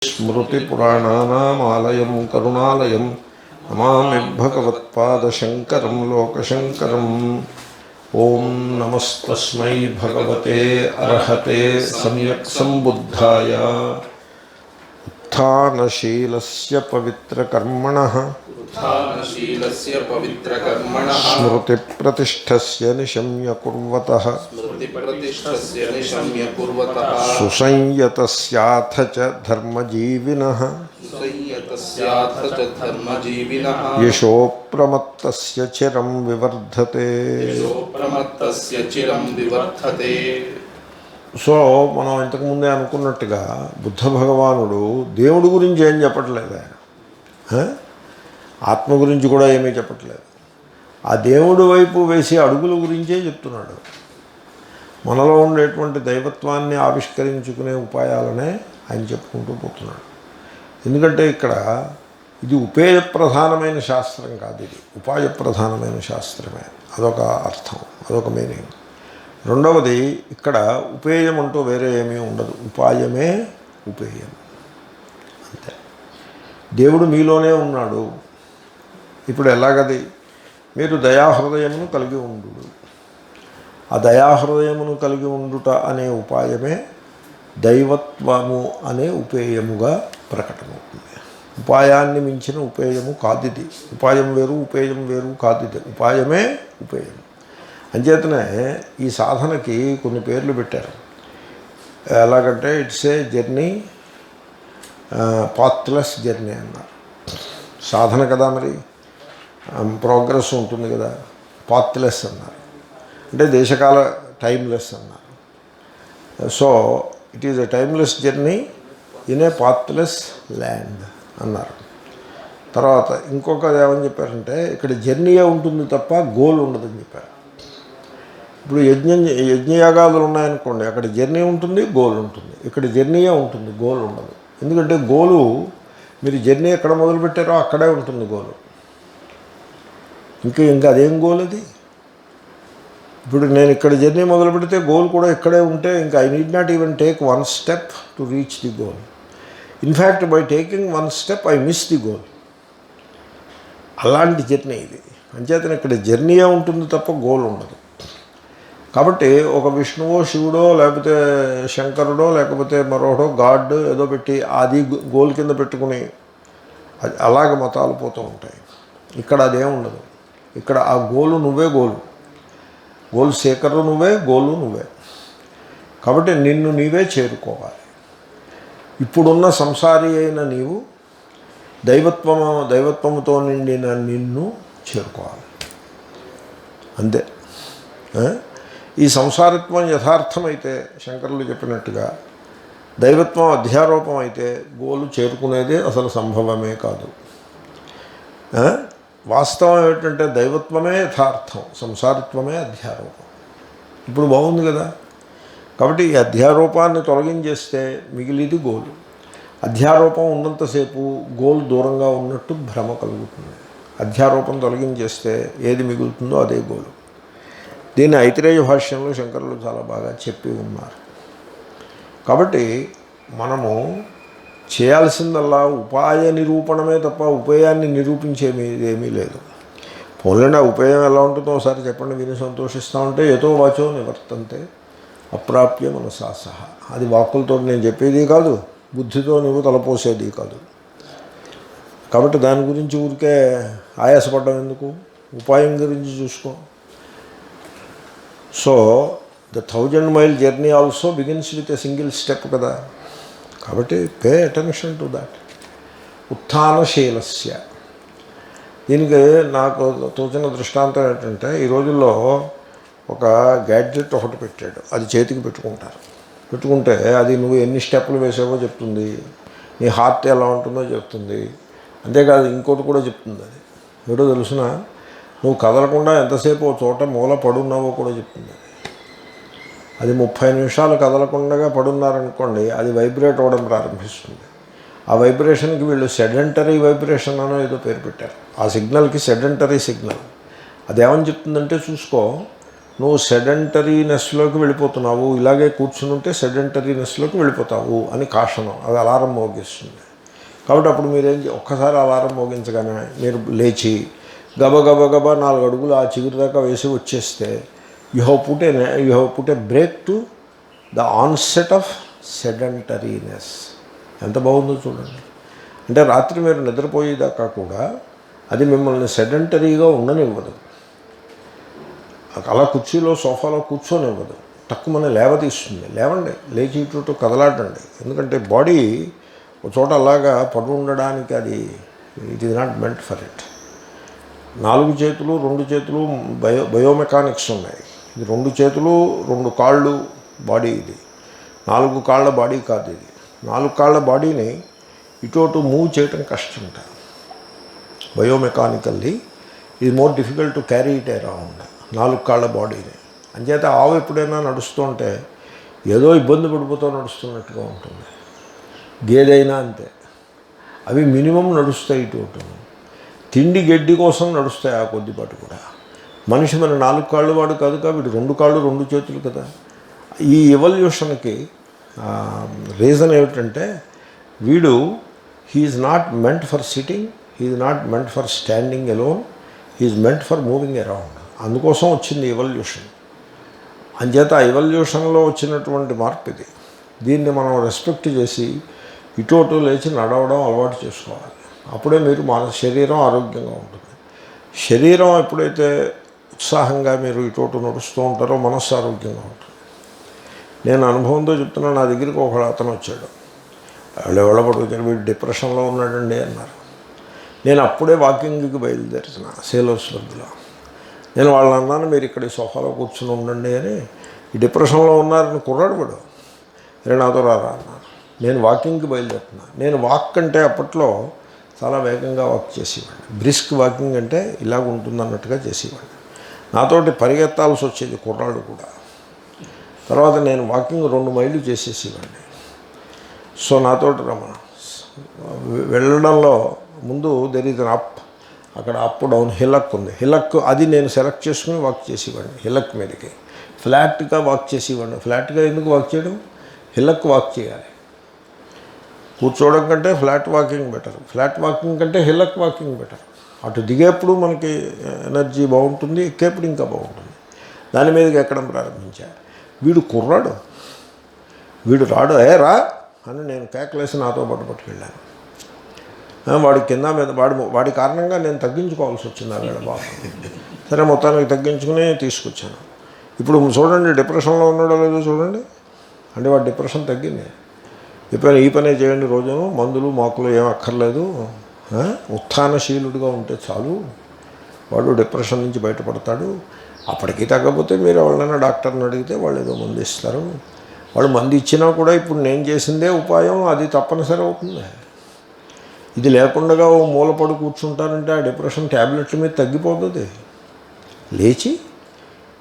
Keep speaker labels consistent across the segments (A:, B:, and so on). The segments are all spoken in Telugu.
A: స్మృతిపురాణానామాలయం కరుణాలయం నమామి భగవత్పాదశంకరం లోకశంకరం. ఓం నమస్తస్మై భగవతే అర్హతే సమ్యక్ సంబుద్ధాయ. ఉత్థానశీలస్య పవిత్రకర్మణః స్మృతిప్రతిష్ఠస్య నిశమ్య కుర్వతః సుసంయతస్యాథ చ ధర్మజీవినః యశోప్రమత్తస్య చిరం వివర్ధతే. సో మనం ఇంతకుముందే అనుకున్నట్టుగా బుద్ధ భగవానుడు దేవుడి గురించి ఏం చెప్పట్లేదు, ఆయన ఆత్మ గురించి కూడా ఏమీ చెప్పట్లేదు. ఆ దేవుడి వైపు వేసే అడుగుల గురించే చెప్తున్నాడు. మనలో ఉండేటువంటి దైవత్వాన్ని ఆవిష్కరించుకునే ఉపాయాలనే ఆయన చెప్పుకుంటూ పోతున్నాడు. ఎందుకంటే ఇక్కడ ఇది ఉపేయ ప్రధానమైన శాస్త్రం కాదు, ఇది ఉపాయ ప్రధానమైన శాస్త్రమే. అదొక అర్థం, అదొక మీనింగ్. రెండవది, ఇక్కడ ఉపేయం అంటూ వేరే ఏమీ ఉండదు, ఉపాయమే ఉపేయం అంతే. దేవుడు మీలోనే ఉన్నాడు. ఇప్పుడు ఎలాగది? మీరు దయాహృదయమును కలిగి ఉండు. ఆ దయాహృదయమును కలిగి ఉండుట అనే ఉపాయమే దైవత్వము అనే ఉపేయముగా ప్రకటమవుతుంది. ఉపాయాన్ని మించిన ఉపేయము కాదు ఇది. ఉపాయం వేరు, ఉపేయం వేరు కాదు ఇది. ఉపాయమే ఉపేయం. అంచేతనే ఈ సాధనకి కొన్ని పేర్లు పెట్టారు. ఎలాగంటే it's a journey, pathless journey అన్నారు. సాధన కదా, మరి ప్రోగ్రెస్ ఉంటుంది కదా. పాత్లెస్ అన్నారు అంటే దేశకాల టైమ్లెస్ అన్నారు. So it is a timeless journey in a pathless land అన్నారు. తర్వాత ఇంకొకది ఏమని చెప్పారంటే, ఇక్కడ జర్నీయే ఉంటుంది తప్ప గోల్ ఉండదని చెప్పారు. ఇప్పుడు యజ్ఞయాగాదులు ఉన్నాయనుకోండి, అక్కడ జర్నీ ఉంటుంది, గోల్ ఉంటుంది. ఇక్కడ జర్నీయే ఉంటుంది, గోల్ ఉండదు. ఎందుకంటే గోలు, మీరు జర్నీ ఎక్కడ మొదలుపెట్టారో అక్కడే ఉంటుంది గోలు. ఇంకా అదేం గోల్ అది? ఇప్పుడు నేను ఇక్కడ జర్నీ మొదలు పెడితే గోల్ కూడా ఇక్కడే ఉంటే ఇంకా I need not even take one step to reach the goal. In fact by taking one step I miss the goal. అలాంటి జర్నీ ఇది. అంచేతనే ఇక్కడ జర్నీయే ఉంటుంది తప్ప గోల్ ఉండదు. కాబట్టి ఒక విష్ణువో, శివుడో, లేకపోతే శంకరుడో, లేకపోతే మరోడో గాడ్ ఏదో పెట్టి అది గోల్ కింద పెట్టుకుని అలాగ మతాలు పోతూ ఉంటాయి. ఇక్కడ అదేం ఉండదు. ఇక్కడ ఆ గోలు నువ్వే, గోల్ సేకరు నువ్వే, గోలు నువ్వే. కాబట్టి నిన్ను నీవే చేరుకోవాలి. ఇప్పుడున్న సంసారి అయిన నీవు దైవత్వముతో నిండిన నిన్ను చేరుకోవాలి అంతే. ఈ సంసారత్వం యథార్థమైతే, శంకరులు చెప్పినట్టుగా దైవత్వం అధ్యారోపం అయితే గోలు చేరుకునేదే అసలు సంభవమే కాదు. వాస్తవం ఏమిటంటే దైవత్వమే యథార్థం, సంసారత్వమే అధ్యారోపం. ఇప్పుడు బాగుంది కదా. కాబట్టి ఈ అధ్యారోపాన్ని తొలగించేస్తే మిగిలిది గోలు. అధ్యారోపం ఉన్నంతసేపు గోల్ దూరంగా ఉన్నట్టు భ్రమ కలుగుతుంది. అధ్యారోపం తొలగించేస్తే ఏది మిగులుతుందో అదే గోలు. దీన్ని ఐతిరేయ భాష్యంలో శంకరులు చాలా బాగా చెప్పి ఉన్నారు. కాబట్టి మనము చేయాల్సిందల్లా ఉపాయ నిరూపణమే తప్ప ఉపేయాన్ని నిరూపించేమీ ఏమీ లేదు. పోలేండి, ఆ ఉపేయం ఎలా ఉంటుందో ఒకసారి చెప్పండి, విని సంతోషిస్తూ ఉంటే యతో వాచో నివర్తంతే అప్రాప్య మనసా సహా. అది వాక్కులతో నేను చెప్పేది కాదు, బుద్ధితో నువ్వు తలపోసేది కాదు. కాబట్టి దాని గురించి ఊరికే ఆయాసపడ్డం ఎందుకు? ఉపాయం గురించి చూసుకో. So the 1000 mile journey also begins with a single step కదా. కాబట్టి పే అటెన్షన్ టు దాట్. ఉత్థానశీలస్య. దీనికి నాకు తోచిన దృష్టాంతం ఏంటంటే, ఈ రోజుల్లో ఒక గ్యాడ్జెట్ ఒకటి పెట్టాడు, అది చేతికి పెట్టుకుంటే అది నువ్వు ఎన్ని స్టెప్పులు వేసావో చెప్తుంది, నీ హార్ట్ ఎలా ఉంటుందో చెప్తుంది. అంతేకాదు ఇంకోటి కూడా చెప్తుంది. అది ఏదో తెలుసిన, నువ్వు కదలకుండా ఎంతసేపు ఒక చోట మూల పడున్నావో కూడా చెప్తుంది. అది 30 నిమిషాలు కదలకుండా పడున్నారనుకోండి, అది వైబ్రేట్ అవ్వడం ప్రారంభిస్తుంది. ఆ వైబ్రేషన్కి వీళ్ళు సెడెంటరీ వైబ్రేషన్ అనో ఏదో పేరు పెట్టారు. ఆ సిగ్నల్కి సెడెంటరీ సిగ్నల్. అదేమని చెప్తుందంటే, చూసుకో, నువ్వు సెడెంటరీనెస్లోకి వెళ్ళిపోతున్నావు, ఇలాగే కూర్చుని ఉంటే సెడెంటరీనెస్లోకి వెళ్ళిపోతావు అని కాషణం, అది అలారం మోగిస్తుంది. కాబట్టి అప్పుడు ఒక్కసారి అలారం మోగించగానే మీరు లేచి గబగబా 4 అడుగులు ఆ చిగురు దాకా వేసి వచ్చేస్తే you have put a break to the onset of sedentariness. ఎంత బాగుందో చూడండి. అంటే రాత్రి మీరు నిద్రపోయేదాకా కూడా అది మిమ్మల్ని సెడెంటరీగా ఉండనివ్వదు, అలా కుర్చీలో సోఫాలో కూర్చొనివ్వదు, తక్కువ లేవదీస్తుంది. లేవండి, లేచి ఇటు కదలాడండి. ఎందుకంటే బాడీ ఒక చోట అలాగా పడు ఉండడానికి అది it is not meant for it. 4 చేతులు 2 చేతులు బయోమెకానిక్స్ ఉన్నాయి. ఇది 2 చేతులు 2 కాళ్ళు బాడీ, ఇది 4 కాళ్ళ బాడీ కాదు. ఇది 4 కాళ్ళ బాడీని ఇటు మూవ్ చేయటం కష్టం. బయోమెకానికల్లీ ఇది more difficult to carry it around 4 కాళ్ళ బాడీని. అంచేత ఆవు ఎప్పుడైనా నడుస్తుంటే ఏదో ఇబ్బంది పడిపోతూ నడుస్తున్నట్టుగా ఉంటుంది. గేదైనా అంతే, అవి మినిమం నడుస్తాయి ఇటు. తిండి గడ్డి కోసం నడుస్తాయి ఆ కొద్దిపాటు కూడా. మనిషి మన 4 కాళ్ళు వాడు కాదు, వీడు 2 కాళ్ళు 2 చేతులు కదా. ఈ ఎవల్యూషన్కి రీజన్ ఏమిటంటే వీడు he's not meant for sitting, he's not meant for standing alone, he's meant for moving around. అందుకోసం వచ్చింది ఎవల్యూషన్. అంచేత ఆ ఎవల్యూషన్లో వచ్చినటువంటి మార్పు ఇది. దీన్ని మనం రెస్పెక్ట్ చేసి ఇటు లేచి నడవడం అలవాటు చేసుకోవాలి. అప్పుడే మీరు శరీరం ఆరోగ్యంగా ఉంటుంది. శరీరం ఎప్పుడైతే ఉత్సాహంగా మీరు ఇటు నడుస్తూ ఉంటారో మనస్సు ఆరోగ్యంగా ఉంటుంది. నేను అనుభవంతో చెప్తున్నాను. నా దగ్గరికి ఒక అతను వచ్చాడు, ఎవరో పడుగుతారు, వీడు డిప్రెషన్లో ఉన్నాడండి అన్నారు. నేను అప్పుడే వాకింగ్కి బయలుదేరుతున్న సేలోస్వర్గ్లో. నేను వాళ్ళని అన్నాను, మీరు ఇక్కడ ఈ సోఫాలో కూర్చుని ఉండండి అని. ఈ డిప్రెషన్లో ఉన్నారని కుర్రాడు వాడు, నాతో రారా అన్నారు. నేను వాకింగ్కి బయలుదేరుతున్నాను. నేను వాక్ అంటే అప్పట్లో చాలా వేగంగా వాక్ చేసేవాడిని. బ్రిస్క్ వాకింగ్ అంటే ఇలాగ ఉంటుంది అన్నట్టుగా చేసేవాడిని. నాతోటి పరిగెత్తాల్సి వచ్చేది కుర్రాడు కూడా. తర్వాత నేను వాకింగ్ 2 మైళ్ళు చేసేసేవాడిని. సో నాతోటి రమణ వెళ్ళడంలో ముందు దెర్ ఈజ్ అన్ అప్, అక్కడ అప్ డౌన్ హిల్లక్ ఉంది. హిల్లక్ అది నేను సెలెక్ట్ చేసుకుని వాక్ చేసేవాడిని. హిల్లక్ మీదకి ఫ్లాట్గా వాక్ చేసేవాడిని. ఫ్లాట్గా ఎందుకు వాక్ చేయడం, హిల్లక్ వాక్ చేయాలి. కూర్చోవడం కంటే flat walking better, flat walking కంటే హిల్లక్ వాకింగ్ బెటర్. అటు దిగేప్పుడు మనకి ఎనర్జీ బాగుంటుంది, ఎక్కేప్పుడు ఇంకా బాగుంటుంది. దాని మీదకి ఎక్కడం ప్రారంభించా. వీడు కుర్రాడు, వీడు రాడు, రా అని నేను కేకలేసి నాతో పాటు పట్టుకెళ్ళాను. వాడి కింద మీద వాడి కారణంగా నేను తగ్గించుకోవాల్సి వచ్చింది ఆ వేళ బాగా. సరే మొత్తానికి తగ్గించుకుని తీసుకొచ్చాను. ఇప్పుడు చూడండి డిప్రెషన్లో ఉన్నాడో లేదో చూడండి. అంటే వాడు డిప్రెషన్ తగ్గింది. చెప్పాను, ఈ పనే చేయండి, రోజును మందులు మాకులు ఏం అక్కర్లేదు, ఉత్థానశీలుడిగా ఉంటే చాలు, వాడు డిప్రెషన్ నుంచి బయటపడతాడు. అప్పటికీ తగ్గకపోతే మీరు ఎవరైనా డాక్టర్ని అడిగితే వాళ్ళు ఏదో మందు ఇస్తారు. వాళ్ళు మందు ఇచ్చినా కూడా ఇప్పుడు నేను చేసిందే ఉపాయం, అది తప్పనిసరి అవుతుంది. ఇది లేకుండా ఓ మూలపడి కూర్చుంటారంటే ఆ డిప్రెషన్ ట్యాబ్లెట్ల మీద తగ్గిపోతుంది. లేచి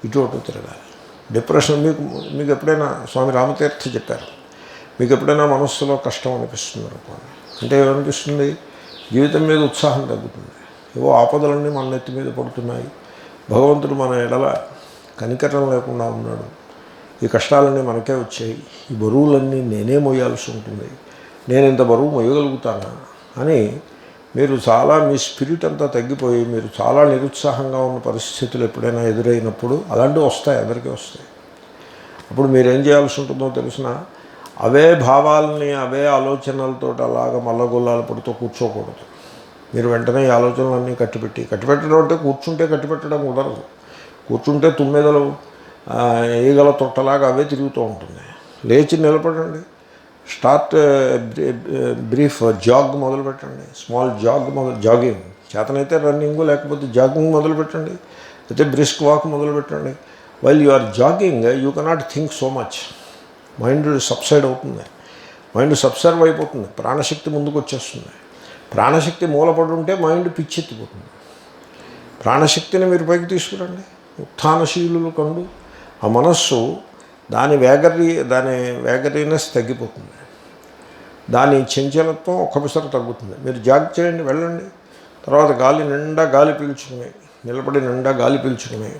A: ఇటు తిరగాలి. డిప్రెషన్ మీకు ఎప్పుడైనా స్వామి రామతీర్థ చెప్పారు, మీకు ఎప్పుడైనా మనస్సులో కష్టం అనిపిస్తుంది అనుకోండి, అంటే ఏమనిపిస్తుంది, జీవితం మీద ఉత్సాహం తగ్గుతుంది, ఏవో ఆపదలన్నీ మన నెత్తి మీద పడుతున్నాయి, భగవంతుడు మన ఎడల కనికరం లేకుండా ఉన్నాడు, ఈ కష్టాలన్నీ మనకే వచ్చాయి, ఈ బరువులన్నీ నేనే మోయాల్సి ఉంటుంది, నేను ఇంత బరువు మోయగలుగుతానా అని మీరు చాలా మీ స్పిరిట్ అంతా తగ్గిపోయి మీరు చాలా నిరుత్సాహంగా ఉన్న పరిస్థితులు ఎప్పుడైనా ఎదురైనప్పుడు అలాంటివి వస్తాయి, అందరికీ వస్తాయి. అప్పుడు మీరేం చేయాల్సి ఉంటుందో తెలిసిన, అవే భావాలని అవే ఆలోచనలతో అలాగ మల్లగొల్లాలు పడుతూ కూర్చోకూడదు. మీరు వెంటనే ఈ ఆలోచనలన్నీ కట్టిపెట్టడం అంటే కూర్చుంటే కట్టిపెట్టడం కుదరదు. కూర్చుంటే తుమ్మెదలు ఈగల తొట్టలాగా అవే తిరుగుతూ ఉంటుంది. లేచి నిలబడండి, స్టార్ట్ బ్రీఫ్ జాగ్ మొదలుపెట్టండి, స్మాల్ జాగింగ్ చేతనైతే రన్నింగ్, లేకపోతే జాగింగ్ మొదలుపెట్టండి, అయితే బ్రిస్క్ వాక్ మొదలుపెట్టండి. While you are jogging you cannot think so much, mind subside అవుతుంది, మైండ్ సబ్సర్వ్ అయిపోతుంది, ప్రాణశక్తి ముందుకు వచ్చేస్తుంది. ప్రాణశక్తి మూలపడి ఉంటే మైండ్ పిచ్చెత్తిపోతుంది. ప్రాణశక్తిని మీరు పైకి తీసుకురండి, ఉత్థానశీలులు కండు ఆ మనస్సు దాని వేగరీనెస్ తగ్గిపోతుంది, దాని చంచలత్వం ఒక్కసారి తగ్గుతుంది. మీరు జాగ్ చేయండి, వెళ్ళండి, తర్వాత గాలి నిండా గాలి పీల్చుకుని నిలబడి నిండా గాలి పీల్చుకుని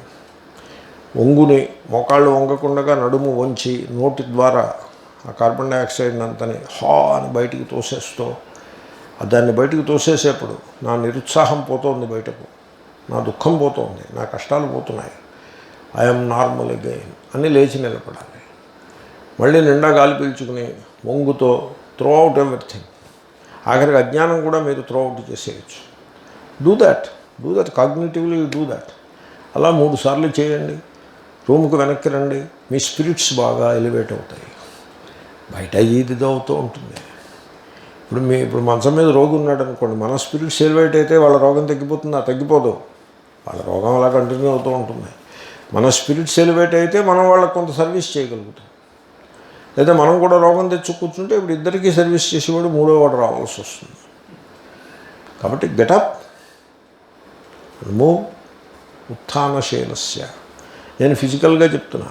A: వంగుని మోకాళ్ళు వంగకుండా నడుము వంచి నోటి ద్వారా ఆ కార్బన్ డైఆక్సైడ్ అంతని అని బయటికి తోసేస్తూ దాన్ని బయటికి తోసేసేప్పుడు నా నిరుత్సాహం పోతోంది బయటకు, నా దుఃఖం పోతోంది, నా కష్టాలు పోతున్నాయి, ఐఎమ్ నార్మల్ అగైన్ అని లేచి నిలబడాలి. మళ్ళీ నిండా గాలి పీల్చుకుని వంగుతో త్రో అవుట్ ఎవ్రీథింగ్. ఆఖరికి అజ్ఞానం కూడా మీరు త్రో అవుట్ చేసేయచ్చు. Do that cognitively do that. అలా 3 సార్లు చేయండి. రూమ్కి వెనక్కి రండి, మీ స్పిరిట్స్ బాగా ఎలివేట్ అవుతాయి. బయట ఇదిదో అవుతూ ఉంటుంది. ఇప్పుడు మంచం మీద రోగి ఉన్నాడు అనుకోండి, మన స్పిరిట్స్ ఎలివేట్ అయితే వాళ్ళ రోగం తగ్గిపోతుందా? తగ్గిపోదు. వాళ్ళ రోగం అలా కంటిన్యూ అవుతూ ఉంటుంది. మన స్పిరిట్స్ ఎలివేట్ అయితే మనం వాళ్ళకి కొంత సర్వీస్ చేయగలుగుతాం. లేదా మనం కూడా రోగం తెచ్చి కూర్చుంటే ఇప్పుడు ఇద్దరికీ సర్వీస్ చేసేవాడు మూడో వాడు రావాల్సి వస్తుంది. కాబట్టి గెటప్, మూవ్, ఉత్థానశీలస్య. నేను ఫిజికల్గా చెప్తున్నా,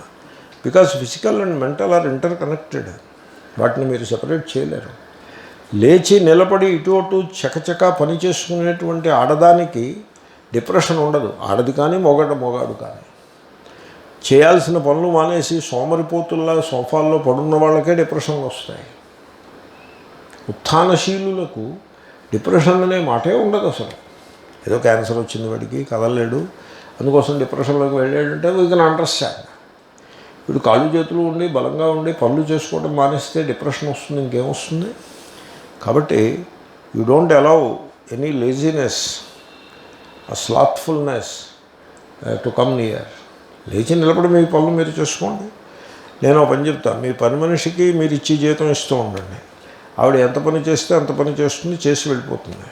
A: because physical and mental are inter connected. వాటిని మీరు సెపరేట్ చేయలేరు. లేచి నిలబడి ఇటు అటు చకచక పని చేసుకునేటువంటి ఆడదానికి డిప్రెషన్ ఉండదు. ఆడది కానీ మొగాడు కానీ. చేయాల్సిన పనులు మానేసి సోమరిపోతుల్లా సోఫాల్లో పడున్న వాళ్ళకే డిప్రెషన్లు వస్తాయి. ఉత్థానశీలులకు డిప్రెషన్ అనే మాటే ఉండదు అసలు. ఏదో క్యాన్సర్ వచ్చింది వాడికి, కదలలేడు, అందుకోసం డిప్రెషన్లోకి వెళ్ళాడంటే వీ కెన్ అండర్స్టాండ్. వీడు కాళ్ళు చేతులు ఉండి బలంగా ఉండి పనులు చేసుకోవడం మానేస్తే డిప్రెషన్ వస్తుంది, ఇంకేమొస్తుంది? కాబట్టి you don't allow any laziness, ఆ స్లాత్ఫుల్నెస్ టు కమ్ నియర్. లేచి నిలబడి మీ పనులు మీరు చేసుకోండి. నేను పని చెప్తాను, మీ పని మనిషికి మీరు ఇచ్చి జీతం ఇస్తూ ఉండండి. ఆవిడ ఎంత పని చేస్తే అంత పని చేస్తుంది, చేసి వెళ్ళిపోతుంది.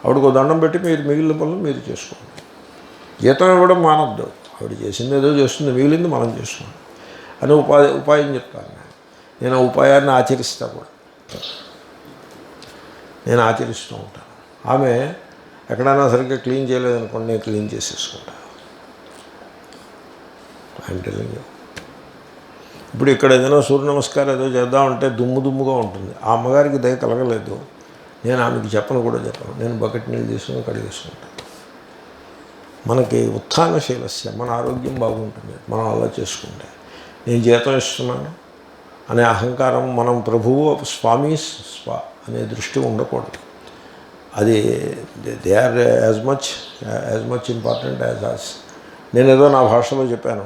A: ఆవిడకు దండం పెట్టి మీరు మిగిలిన పనులు మీరు చేసుకోండి. జీతం ఇవ్వడం మానద్దు. ఆవిడ చేసింది ఏదో చేస్తుంది, మిగిలింది మనం చేసుకోండి అని ఉపాయం చెప్తాను. నేను ఆ ఉపాయాన్ని ఆచరిస్తా కూడా, నేను ఆచరిస్తూ ఉంటాను. ఆమె ఎక్కడైనా సరిగ్గా క్లీన్ చేయలేదనుకోండి, నేను క్లీన్ చేసేసుకుంటాను. I'm telling you. ఇప్పుడు ఇక్కడ ఏదైనా సూర్య నమస్కారం ఏదో చేద్దామంటే దుమ్ముగా ఉంటుంది. ఆ అమ్మగారికి దయ కలగలేదు, నేను ఆమెకి చెప్పను. నేను బకెట్ నీళ్ళు తీసుకుని కడిగేసుకుంటాను. మనకి ఉత్థానశీలస్య, మన ఆరోగ్యం బాగుంటుంది మనం అలా చేసుకుంటే. నేను జీతం ఇస్తున్నాను అనే అహంకారం, మనం ప్రభువు స్వామి అనే దృష్టి ఉండకూడదు. అది they are as much important as us. నేనేదో నా భాషలో చెప్పాను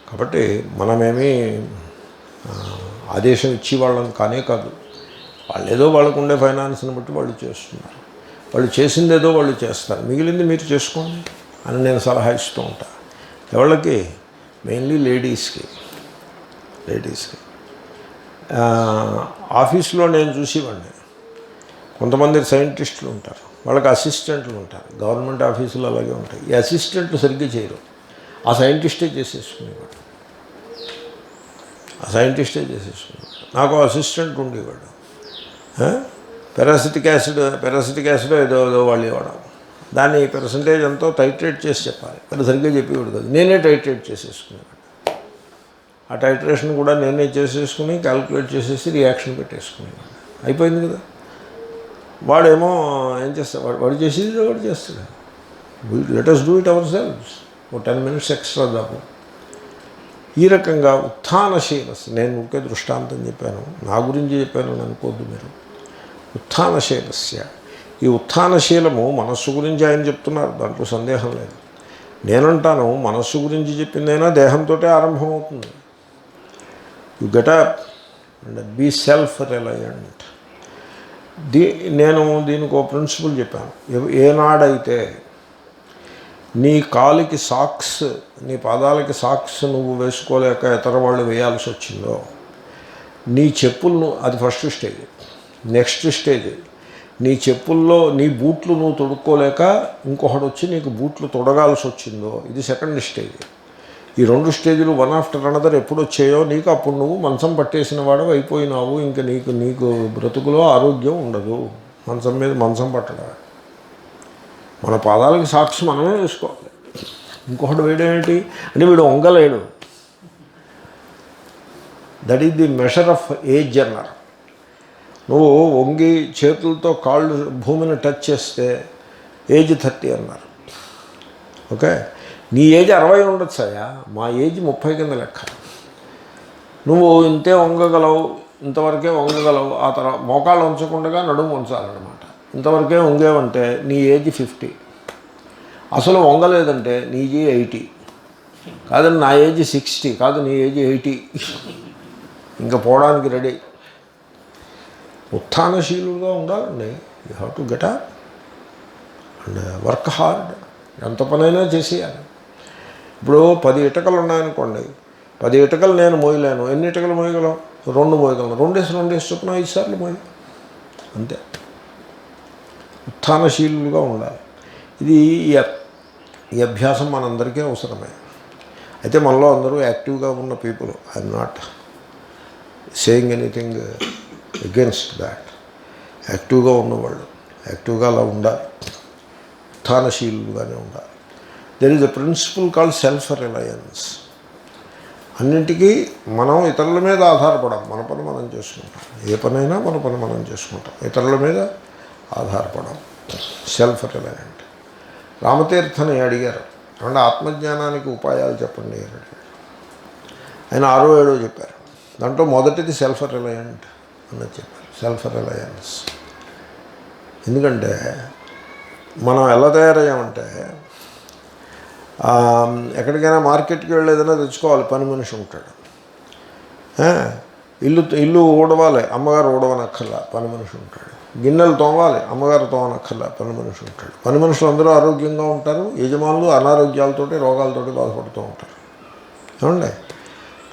A: కాబట్టి మనమేమీ ఆదేశం ఇచ్చి వాళ్ళని కానే కాదు. వాళ్ళు ఏదో వాళ్ళకు ఉండే ఫైనాన్స్ని బట్టి వాళ్ళు చేస్తున్నారు. వాళ్ళు చేసింది ఏదో వాళ్ళు చేస్తారు, మిగిలింది మీరు చేసుకోండి అని నేను సలహా ఇస్తూ ఉంటాను. ఎవరికి? మెయిన్లీ లేడీస్కి. ఆఫీస్లో నేను చూసేవాడిని, కొంతమంది సైంటిస్టులు ఉంటారు, వాళ్ళకి అసిస్టెంట్లు ఉంటారు. గవర్నమెంట్ ఆఫీసులు అలాగే ఉంటాయి. ఈ అసిస్టెంట్లు సరిగ్గా చేయరు, ఆ సైంటిస్టే చేసేసుకునేవాడు. నాకు అసిస్టెంట్ ఉండేవాడు. పెరాసిటిక్ యాసిడ్ ఏదో వాళ్ళు ఇవ్వడం, దాన్ని పర్సంటేజ్ ఎంతో టైట్రేట్ చేసి చెప్పాలి. అది సరిగ్గా చెప్పేవాడు కాదు, నేనే టైట్రేట్ చేసేసుకునేవాడు. ఆ టైట్రేషన్ కూడా నేనే చేసేసుకుని క్యాల్కులేట్ చేసేసి రియాక్షన్ పెట్టేసుకునేవాడు. అయిపోయింది కదా. వాడేమో ఏం చేస్తాడు, వాడు చేసేది వాడు చేస్తాడు. Let us do it ourselves. 10 minutes extra దాపు. ఈ రకంగా ఉత్థానశీలస్, నేను ఊరికే దృష్టాంతం చెప్పాను, నా గురించి చెప్పాను అని అనుకోద్దు మీరు. ఉత్థానశీలస్య, ఈ ఉత్థానశీలము మనస్సు గురించి ఆయన చెప్తున్నారు, దాంట్లో సందేహం లేదు. నేనంటాను మనస్సు గురించి చెప్పిందైనా దేహంతో ఆరంభమవుతుంది. You get up and be self reliant. నేను దీనికి ఒక ప్రిన్సిపల్ చెప్పాను. ఏనాడైతే నీ కాలికి సాక్స్, నీ పాదాలకి సాక్స్ నువ్వు వేసుకోలేక ఇతర వాళ్ళు వేయాల్సి వచ్చిందో, నీ చెప్పులను, అది ఫస్ట్ స్టేజ్. నెక్స్ట్ స్టేజ్, నీ చెప్పుల్లో నీ బూట్లు నువ్వు తొడుక్కోలేక ఇంకొకటి వచ్చి నీకు బూట్లు తొడగాల్సి వచ్చిందో, ఇది సెకండ్ స్టేజ్. ఈ 2 స్టేజ్లు వన్ ఆఫ్టర్ అనదర్ ఎప్పుడు వచ్చాయో నీకు, అప్పుడు నువ్వు మంచం పట్టేసిన వాడు అయిపోయినావు. ఇంకా నీకు బ్రతుకులో ఆరోగ్యం ఉండదు. మంచం మీద మంచం పట్టడం. మన పాదాలకి సాక్స్ మనమే వేసుకోవాలి, ఇంకొకటి వేయడమేంటి అంటే వీడు వంగలేడు. That is the measure of age అన్నారు. నువ్వు వంగి చేతులతో కాళ్ళు భూమిని టచ్ చేస్తే ఏజ్ 30 అన్నారు. ఓకే, నీ ఏజ్ 60 ఉండొచ్చాయా, మా ఏజ్ 30 కింద లెక్క. నువ్వు ఇంతే వంగగలవు, ఇంతవరకే వంగగలవు, ఆ తర్వాత మోకాళ్ళు ఉంచకుండా నడుము ఉంచాలన్నమాట. ఇంతవరకే వంగేవంటే నీ ఏజ్ 50. అసలు వంగలేదంటే నీ ఏజ్ 80. కాదండి నా ఏజ్ 60, కాదు నీ ఏజ్ 80. ఇంకా పోవడానికి రెడీ. ఉత్థానశీలుగా ఉండాలండి. You have to get up and work hard. ఎంత పనైనా చేసేయాలి. ఇప్పుడు 10 ఇటుకలు ఉన్నాయనుకోండి, 10 ఇటుకలు నేను మోయలేను. ఎన్ని ఇటుకలు మోయగలం? 2 మోయగలను. 2 చొప్పున 5 సార్లు మోయ, అంతే. ఉత్థానశీలుగా ఉండాలి. ఇది ఈ అభ్యాసం మనందరికీ అవసరమే. అయితే మనలో అందరూ యాక్టివ్గా ఉన్న people. I'm not saying anything against that. యాక్టివ్గా ఉన్నవాళ్ళు యాక్టివ్గా అలా ఉండాలి, ఉత్థానశీలుగానే ఉండాలి. There is a principle called self reliance. అన్నింటికీ మనం ఇతరుల మీద ఆధారపడం, మన పని మనం చేసుకుంటాం. ఏ పనైనా మన పని మనం చేసుకుంటాం, ఇతరుల మీద ఆధారపడం. Self reliant. రామతీర్థని అడిగారు, అంటే ఆత్మజ్ఞానానికి ఉపాయాలు చెప్పండి అని అడిగారు. ఆయన 6 7 చెప్పారు. దాంట్లో మొదటిది సెల్ఫ్ రిలయంట్ అన్నది చెప్పారు. Self Reliance. ఎందుకంటే మనం ఎలా తయారయ్యామంటే, ఎక్కడికైనా మార్కెట్కి వెళ్ళి ఏదైనా తెచ్చుకోవాలి, పని మనిషి ఉంటాడు. ఇల్లు ఊడవాలి, అమ్మగారు ఊడవనక్కర్లా, పని మనిషి ఉంటాడు. గిన్నెలు తోమాలి, అమ్మగారు తోమనక్కర్లా, పని మనిషి ఉంటాడు. పని మనుషులు అందరూ ఆరోగ్యంగా ఉంటారు, యజమానులు అనారోగ్యాలతోటి రోగాలతోటి బాధపడుతూ ఉంటారు. ఏమండి?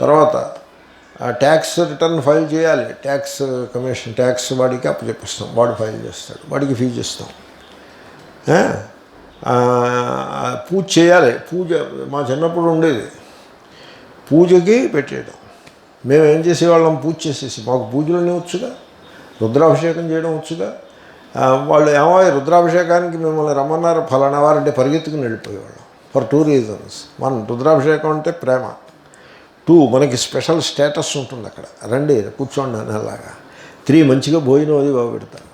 A: తర్వాత ట్యాక్స్ రిటర్న్ ఫైల్ చేయాలి, ట్యాక్స్ కమిషన్, ట్యాక్స్ వాడికి అప్పచెప్పిస్తాం, వాడు ఫైల్ చేస్తాడు, వాడికి ఫీజు ఇస్తాం. పూజ చేయాలి. పూజ మా చిన్నప్పుడు ఉండేది, పూజకి పెట్టేయడం. మేము ఏం చేసేవాళ్ళం, పూజ చేసేసి, మాకు పూజలన్నీ వచ్చుగా, రుద్రాభిషేకం చేయడం వచ్చుగా. వాళ్ళు ఏమో రుద్రాభిషేకానికి మిమ్మల్ని రమ్మన్నారు ఫలానా వారంటే పరిగెత్తుకుని వెళ్ళిపోయేవాళ్ళం. For 2 reasons. 1, రుద్రాభిషేకం అంటే ప్రేమ. 2, మనకి స్పెషల్ స్టేటస్ ఉంటుంది అక్కడ, రండి కూర్చోండి అనేలాగా. 3, మంచిగా భోజనం అది బాగా పెడతారు.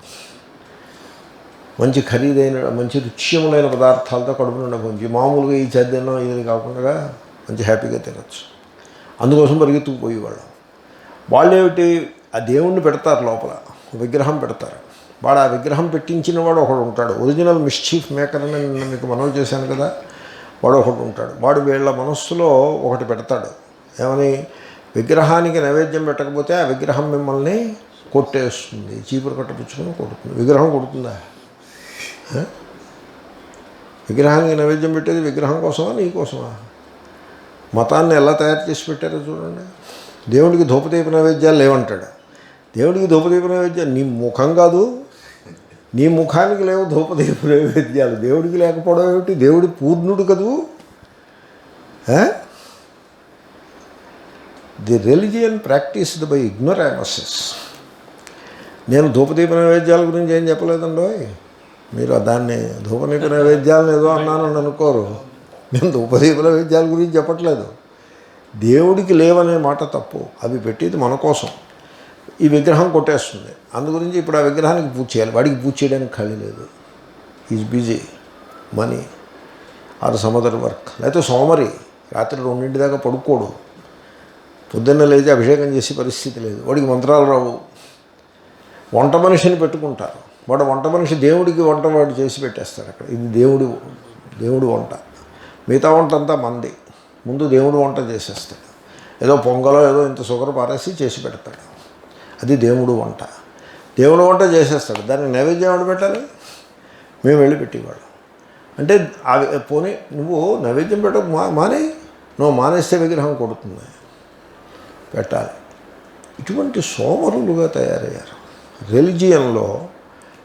A: మంచి ఖరీదైన మంచి రుచ్యములైన పదార్థాలతో కడుపు నిండా భోంచి, మామూలుగా ఈ చద్దన్నం ఇది కాకుండా మంచి హ్యాపీగా తినచ్చు. అందుకోసం పరిగెత్తుకుపోయేవాళ్ళం. వాళ్ళేమిటి, ఆ దేవుణ్ణి పెడతారు లోపల, విగ్రహం పెడతారు. వాడు ఆ విగ్రహం పెట్టించిన వాడు ఒకడు ఉంటాడు, ఒరిజినల్ మిస్చీఫ్ మేకర్ అని నేను మీకు మనవి చేశాను కదా, వాడు ఒకడు ఉంటాడు. వాడు వీళ్ళ మనస్సులో ఒకటి పెడతాడు, ఏమని, విగ్రహానికి నైవేద్యం పెట్టకపోతే ఆ విగ్రహం మిమ్మల్ని కొట్టేస్తుంది, చీపురు కట్ట పుచ్చుకొని కొడుతుంది. విగ్రహం కొడుతుందా? విగ్రహానికి నైవేద్యం పెట్టేది విగ్రహం కోసమా, నీ కోసమా? మతాన్ని ఎలా తయారు చేసి పెట్టారో చూడండి. దేవుడికి ధూపదీప నైవేద్యాలు లేవంటాడు. దేవుడికి ధూపదీప నైవేద్యాలు నీ ముఖం కాదు, నీ ముఖానికి లేవు ధూపదీప నైవేద్యాలు. దేవుడికి లేకపోవడం ఏమిటి? దేవుడి పూర్ణుడు కదూ. The religion practised by ignoramuses. నేను ధూపదీప నైవేద్యాల గురించి ఏం చెప్పలేదండో. మీరు దాన్ని ధూపదీప నైవేద్యాలను ఏదో అన్నానని అనుకోరు. నేను ధూపదీప నైవేద్యాల గురించి చెప్పట్లేదు. దేవుడికి లేవనే మాట తప్పు. అవి పెట్టేది మన కోసం. ఈ విగ్రహం కొట్టేస్తుంది, అందుగురించి ఇప్పుడు ఆ విగ్రహానికి పూజ చేయాలి. వాడికి పూజ చేయడానికి ఖాళీ లేదు, is busy, money are some other work. లేకపోతే సోమరి, రాత్రి 2 దాకా పడుకోడు, పొద్దున్న లేచి అభిషేకం చేసే పరిస్థితి లేదు, వాడికి మంత్రాలు రావు. వంట మనిషిని పెట్టుకుంటారు, వాడు వంట మనిషి దేవుడికి వంట వాడు చేసి పెట్టేస్తాడు అక్కడ. ఇది దేవుడు వంట. మిగతా వంట అంతా మంది. ముందు దేవుడు వంట చేసేస్తాడు, ఏదో పొంగలో ఏదో ఇంత షుగర్ పారేసి చేసి పెడతాడు, అది దేవుడు వంట. దేవుడు వంట చేసేస్తాడు, దాన్ని నైవేద్యం ఎవడు పెట్టాలి? మేము వెళ్ళి పెట్టేవాళ్ళం. అంటే పోనీ నువ్వు నైవేద్యం పెట్టకు, నువ్వు మానేస్తే విగ్రహం కొడుతుంది, పెట్టాలి. ఇటువంటి సోమరులుగా తయారయ్యారు రిలిజియన్లో.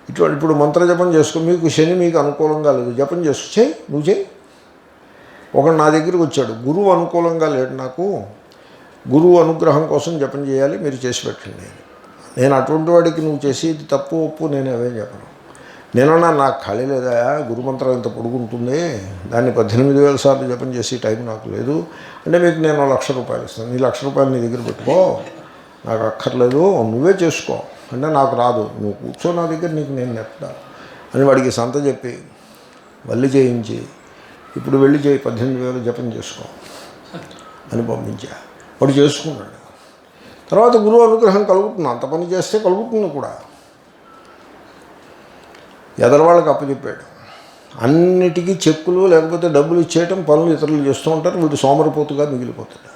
A: ఇప్పుడు మంత్రజపం చేసుకో, మీకు శని మీకు అనుకూలంగా లేదు, జపం చేసుకో, చేయి, నువ్వు చేయి. ఒకడు నా దగ్గరికి వచ్చాడు, గురువు అనుకూలంగా లేడు, నాకు గురువు అనుగ్రహం కోసం జపం చేయాలి, మీరు చేసి పెట్టండి. నేను అటువంటి వాడికి నువ్వు చేసేది తప్పు ఒప్పు నేను అవేం చెప్పను. నేనన్నా నాకు ఖాళీ లేదా, గురుమంత్రం ఇంత పొడుగుంటుంది, దాన్ని 18,000 సార్లు జపం చేసి టైం నాకు లేదు అంటే మీకు నేను 1,00,000 రూపాయలు ఇస్తాను, నీ 1,00,000 రూపాయలు నీ దగ్గర పెట్టుకో, నాకు అక్కర్లేదు, నువ్వే చేసుకో అంటే నాకు రాదు, నువ్వు కూర్చో నా దగ్గర, నీకు నేను నెప్తా అని వాడికి సంత చెప్పి వల్లి చేయించి ఇప్పుడు వెళ్ళి చేయి 18,000 జపం చేసుకో అని పంపించా. వాడు చేసుకున్నాడు. తర్వాత గురువు అనుగ్రహం కలుగుతుంది, అంత పని చేస్తే కలుగుతుంది కూడా. ఎదరవాళ్ళకి అప్పచెప్పాడు. అన్నిటికీ చెక్కులు లేకపోతే డబ్బులు ఇచ్చేయటం పనులు ఇతరులు చేస్తూ ఉంటారు. వీడు సోమరిపోతుగా మిగిలిపోతాడు.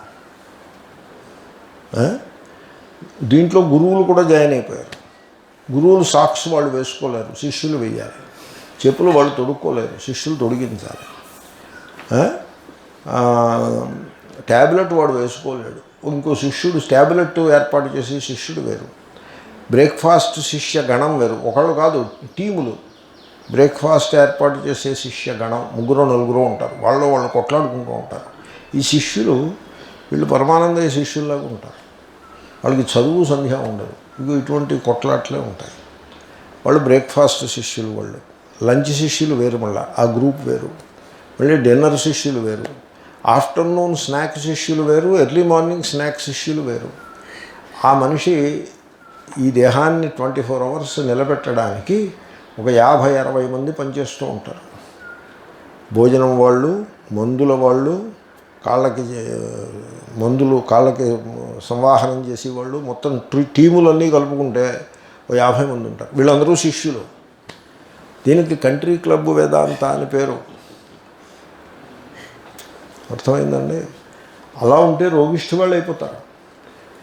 A: దీంట్లో గురువులు కూడా జాయిన్ అయిపోయారు. గురువులు సాక్స్ వాళ్ళు వేసుకోలేరు, శిష్యులు వేయాలి. చెప్పులు వాళ్ళు తొడుక్కోలేరు, శిష్యులు తొడిగించాలి. ట్యాబ్లెట్ వాడు వేసుకోలేడు, ఇంకో శిష్యుడు ట్యాబ్లెట్ ఏర్పాటు చేసి శిష్యుడు వేరు. బ్రేక్ఫాస్ట్ శిష్య గణం వేరు, ఒకళ్ళు కాదు టీములు. బ్రేక్ఫాస్ట్ ఏర్పాటు చేసే శిష్య గణం 3-4 ఉంటారు. వాళ్ళు కొట్లాడుకుంటూ ఉంటారు. ఈ శిష్యులు వీళ్ళు పరమానందయ్య శిష్యుల్లాగా ఉంటారు. వాళ్ళకి చదువు సంధ్య ఉండదు. ఇగో ఇటువంటి కొట్లాట్లే ఉంటాయి. వాళ్ళు బ్రేక్ఫాస్ట్ శిష్యులు, వాళ్ళు లంచ్ శిష్యులు వేరు, మళ్ళీ ఆ గ్రూప్ వేరు. మళ్ళీ డిన్నర్ శిష్యులు వేరు, ఆఫ్టర్నూన్ స్నాక్ శిష్యులు వేరు, ఎర్లీ మార్నింగ్ స్నాక్ శిష్యులు వేరు. ఆ మనిషి ఈ దేహాన్ని 24 అవర్స్ నిలబెట్టడానికి ఒక 50-60 మంది పనిచేస్తూ ఉంటారు. భోజనం వాళ్ళు, మందుల వాళ్ళు, కాళ్ళకి సంవాహనం చేసేవాళ్ళు, మొత్తం టీములన్నీ కలుపుకుంటే ఒక 50 మంది ఉంటారు. వీళ్ళందరూ శిష్యులు. దీనికి కంట్రీ క్లబ్ వేదాంత అని పేరు. అర్థమైందండి? అలా ఉంటే రోగిష్ఠి వాళ్ళు అయిపోతారు.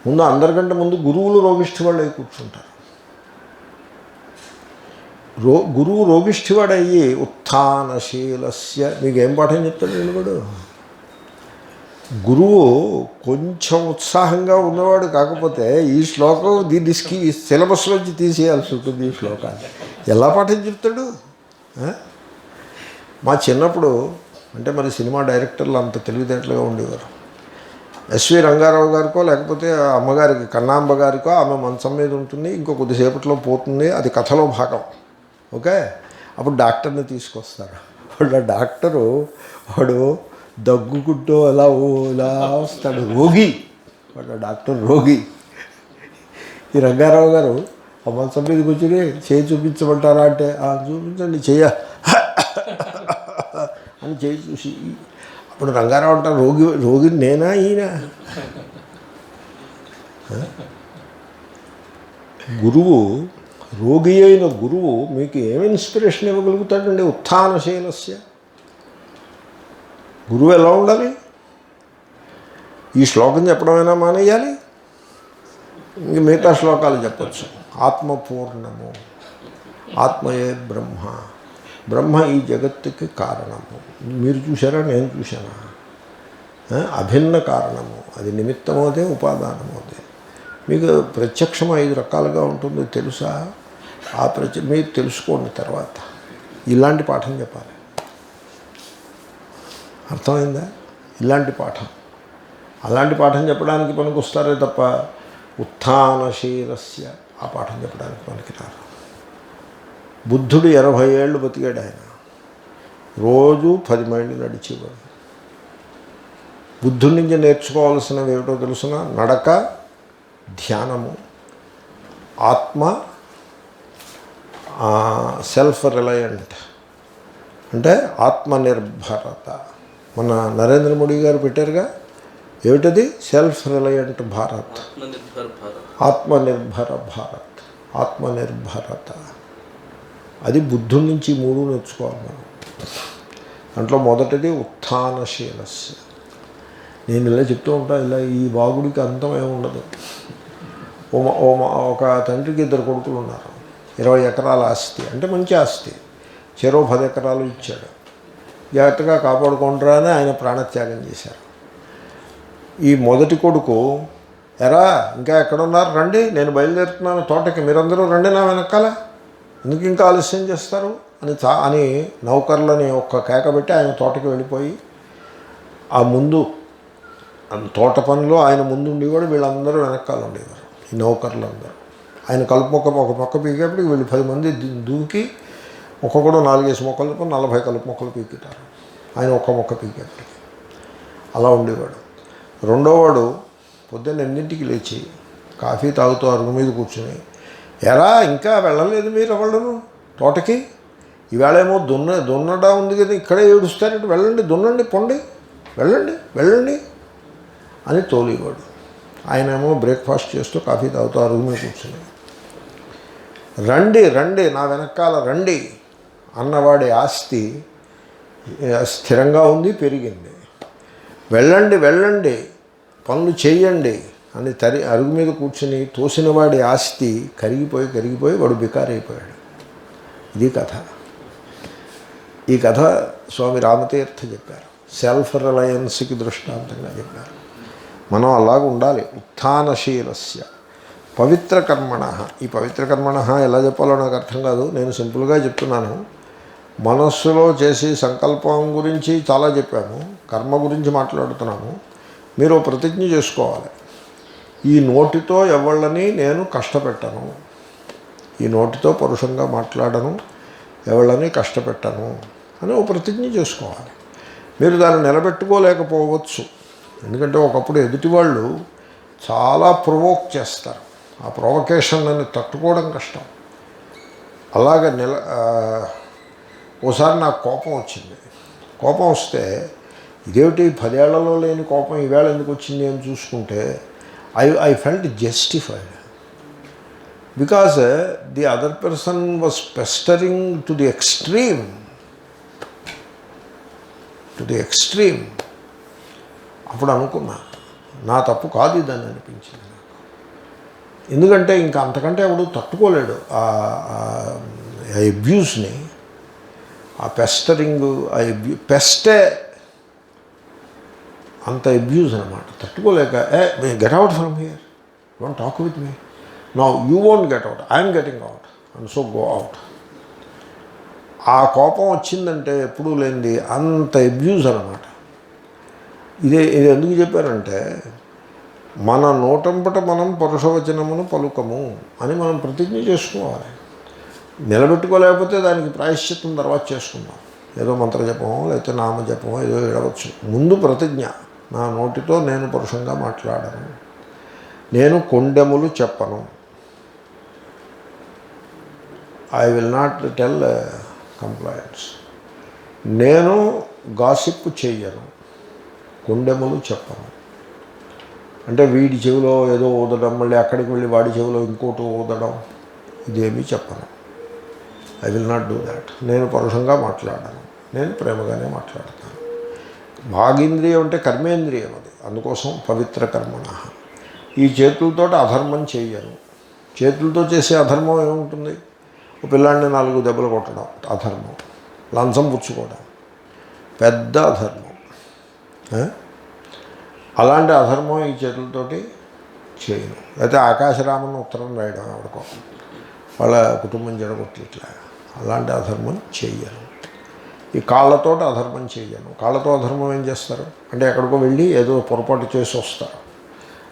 A: ముందు అందరికంటే ముందు గురువులు రోగిష్ఠి వాళ్ళు అయి కూర్చుంటారు. గురువు రోగిష్ఠివాడయ్యి ఉత్థానశీలస్య, మీకు ఏం పాఠం చెప్తాడు నిలబడు? గురువు కొంచెం ఉత్సాహంగా ఉన్నవాడు కాకపోతే ఈ శ్లోకం దీన్ని సిలబస్లోంచి తీసేయాల్సి ఉంటుంది. ఈ శ్లోకాన్ని ఎలా పాఠం చెప్తాడు? మా చిన్నప్పుడు అంటే మరి సినిమా డైరెక్టర్లు అంత తెలివితేటలుగా ఉండేవారు. ఎస్వి రంగారావు గారికో లేకపోతే అమ్మగారికి కన్నాంబ గారికో ఆమె మంచం మీద ఉంటుంది, ఇంకో కొద్దిసేపట్లో పోతుంది, అది కథలో భాగం. ఓకే, అప్పుడు డాక్టర్ని తీసుకొస్తారు. వాడు డాక్టరు వాడు దగ్గుకుంటూ ఇలా వస్తాడు, రోగి. వాడు డాక్టర్ రోగి. ఈ రంగారావు గారు ఆ మంచం మీదకి వచ్చి చేయి చూపించమంటారా అంటే చూపించండి చెయ్య అని చేయి చూసి, అప్పుడు రంగారావు అంటారు రోగి నేనా ఈయన? గురువు, రోగి అయిన గురువు మీకు ఏమి ఇన్స్పిరేషన్ ఇవ్వగలుగుతాడండి? ఉత్థానశీలస్య. గురువు ఎలా ఉండాలి? ఈ శ్లోకం చెప్పడమైనా మానేయాలి, ఇంక మిగతా శ్లోకాలు చెప్పచ్చు. ఆత్మపూర్ణము, ఆత్మయే బ్రహ్మ, బ్రహ్మ ఈ జగత్తుకి కారణము. మీరు చూసారా, నేను చూశానా? అభిన్న కారణము, అది నిమిత్తము అదే, ఉపాదానము అదే. మీకు ప్రత్యక్షం 5 రకాలుగా ఉంటుంది తెలుసా? మీరు తెలుసుకోండి. తర్వాత ఇలాంటి పాఠం చెప్పాలి. అర్థమైందా? ఇలాంటి పాఠం, అలాంటి పాఠం చెప్పడానికి పనికి వస్తారే తప్ప ఉత్థానశీలస్య ఆ పాఠం చెప్పడానికి పనికిరారు. బుద్ధుడు 80 ఏళ్ళు బతికాడు. ఆయన రోజు 10 మైళ్ళు నడిచేవాడు. బుద్ధుడి నుంచి నేర్చుకోవాల్సినవి ఏమిటో తెలుసిన? నడక, ధ్యానము, ఆత్మ, సెల్ఫ్ రిలయంట్ అంటే ఆత్మనిర్భరత. మన నరేంద్ర మోడీ గారు పెట్టారుగా, ఏమిటది? Self reliant Bharat, Atmanirbhar Bharat, ఆత్మనిర్భరత. అది బుద్ధుడి నుంచి 3 నేర్చుకోవాలి మనం. దాంట్లో మొదటిది ఉత్థానశీలస్య. నేను ఇలా చెప్తూ ఉంటాను, ఇలా ఈ బాగుడికి అంతమే ఉండదు. ఒక తండ్రికి 2 కొడుకులు ఉన్నారు. 20 ఎకరాల ఆస్తి, అంటే మంచి ఆస్తి. చెరో 10 ఎకరాలు ఇచ్చాడు. జాగ్రత్తగా కాపాడుకుంటారా అని ఆయన ప్రాణత్యాగం చేశారు. ఈ మొదటి కొడుకు, ఎరా ఇంకా ఎక్కడున్నారు, రండి, నేను బయలుదేరుతున్నాను తోటకి, మీరందరూ రండి నా వెనకాల, ఎందుకు ఇంకా ఆలస్యం చేస్తారు అని నౌకర్లని ఒక్క కేక పెట్టి ఆయన తోటకి వెళ్ళిపోయి, ఆ ముందు తోట పనిలో ఆయన ముందు ఉండేవాడు, వీళ్ళందరూ వెనకాల ఉండేవారు, ఈ నౌకర్లందరూ. ఆయన కలుపు మొక్క ఒక మొక్క పీకేపటికి వీళ్ళు 10 మంది దూకి ఒక్కొక్కడు 4-5 మొక్కలు 40 కలుపు మొక్కలు పీకుతారు. ఆయన ఒక్క మొక్క పీకేపటికి అలా ఉండేవాడు. రెండోవాడు పొద్దున్న 8ంటికి లేచి కాఫీ తాగుతూ అరుగు మీద కూర్చొని, ఎరా ఇంకా వెళ్ళలేదు మీరు ఎవళ్ళను తోటకి, ఈవేళేమో దున్నడా ఉంది కదా, ఇక్కడే ఏడుస్తారంటే వెళ్ళండి, దున్నండి, పొండి, వెళ్ళండి వెళ్ళండి అని తోలేవాడు. ఆయనేమో బ్రేక్ఫాస్ట్ చేస్తూ కాఫీ తాగుతూ అరుగు మీద కూర్చుని, రండి రండి నా వెనకాల రండి అన్నవాడి ఆస్తి స్థిరంగా ఉంది, పెరిగింది. వెళ్ళండి వెళ్ళండి పనులు చేయండి అని అరుగు మీద కూర్చుని తోసిన వాడి ఆస్తి కరిగిపోయి వాడు బికారైపోయాడు. ఇది కథ. ఈ కథ స్వామి రామతీర్థ చెప్పారు. సెల్ఫ్ రిలయన్స్కి దృష్టాంతంగా చెప్పారు. మనం అలాగ ఉండాలి. ఉత్థానశీలస్య పవిత్ర కర్మణ. ఈ పవిత్ర కర్మణ ఎలా చెప్పాలో నాకు అర్థం కాదు, నేను సింపుల్గా చెప్తున్నాను. మనస్సులో చేసి సంకల్పం గురించి చాలా చెప్పాము, కర్మ గురించి మాట్లాడుతున్నాము. మీరు ప్రతిజ్ఞ చేసుకోవాలి, ఈ నోటితో ఎవళ్ళని నేను కష్టపెట్టను, ఈ నోటితో పరుషంగా మాట్లాడను, ఎవళ్ళని కష్టపెట్టను అని ఒక ప్రతిజ్ఞ చేసుకోవాలి. మీరు దాన్ని నిలబెట్టుకోలేకపోవచ్చు, ఎందుకంటే ఒకప్పుడు ఎదుటి వాళ్ళు చాలా ప్రొవోక్ చేస్తారు. ఆ ప్రొవొకేషన్ అని తట్టుకోవడం కష్టం. అలాగ ఓసారి నాకు కోపం వచ్చింది. కోపం వస్తే ఇదేమిటి 10 ఏళ్లలో లేని కోపం ఈవేళ ఎందుకు వచ్చింది అని చూసుకుంటే I felt justified, because the other person was pestering to the extreme. అప్పుడు అనుకున్నా నా తప్పు కాదు ఇదని అనిపించింది నాకు. ఎందుకంటే ఇంకా అంతకంటే ఎవడు తట్టుకోలేడు ఆ అబ్యూస్ని, ఆ పెస్టరింగ్, పెస్టే అంత అబ్యూజ్ అనమాట. తట్టుకోలేక get out from here, don't talk with me, now you won't get out, I'm getting out and so go out. ఆ కోపం వచ్చిందంటే ఎప్పుడూ లేనిది అంత అబ్యూజ్ అనమాట. ఇది ఎందుకు చెప్పారంటే మన నోటంపట మనం పరుషవచనమును పలుకము అని మనం ప్రతిజ్ఞ చేసుకోవాలి. నిలబెట్టుకోలేకపోతే దానికి ప్రాయశ్చిత్తం తర్వాత చేసుకుందాం. ఏదో మంత్రజపమో లేకపోతే నామజపమో ఏదో ఏడవచ్చు. ముందు ప్రతిజ్ఞ, నా నోటితో నేను పరుషంగా మాట్లాడను, నేను కొండెములు చెప్పను, I will not tell complaints, నేను గాసిప్ చెయ్యను, కొండెములు చెప్పను. అంటే వీడి చెవిలో ఏదో ఊదడం, మళ్ళీ అక్కడికి వెళ్ళి వాడి చెవిలో ఇంకోటి ఊదడం, ఇదేమీ చెప్పను. I will not do that. నేను పరుషంగా మాట్లాడను, నేను ప్రేమగానే మాట్లాడతాను. వాగేంద్రియం అంటే కర్మేంద్రియం, అది అందుకోసం పవిత్ర కర్మణ. ఈ చేతులతో అధర్మం చేయను. చేతులతో చేసే అధర్మం ఏముంటుంది? ఒక పిల్లాడిని 4 దెబ్బలు కొట్టడం అధర్మం, లంచం పుచ్చుకోవడం పెద్ద అధర్మం. అలాంటి అధర్మం ఈ చేతులతోటి చేయను. అయితే ఆకాశరామన్ ఉత్తరం రాయడం ఎవరికో, వాళ్ళ కుటుంబం జడగొట్టి ఇట్లా, అలాంటి అధర్మం చెయ్యను. ఈ కాళ్ళతో అధర్మం చెయ్యను. కాళ్ళతో అధర్మం ఏం చేస్తారు అంటే ఎక్కడికో వెళ్ళి ఏదో పొరపాటు చేసి వస్తారు,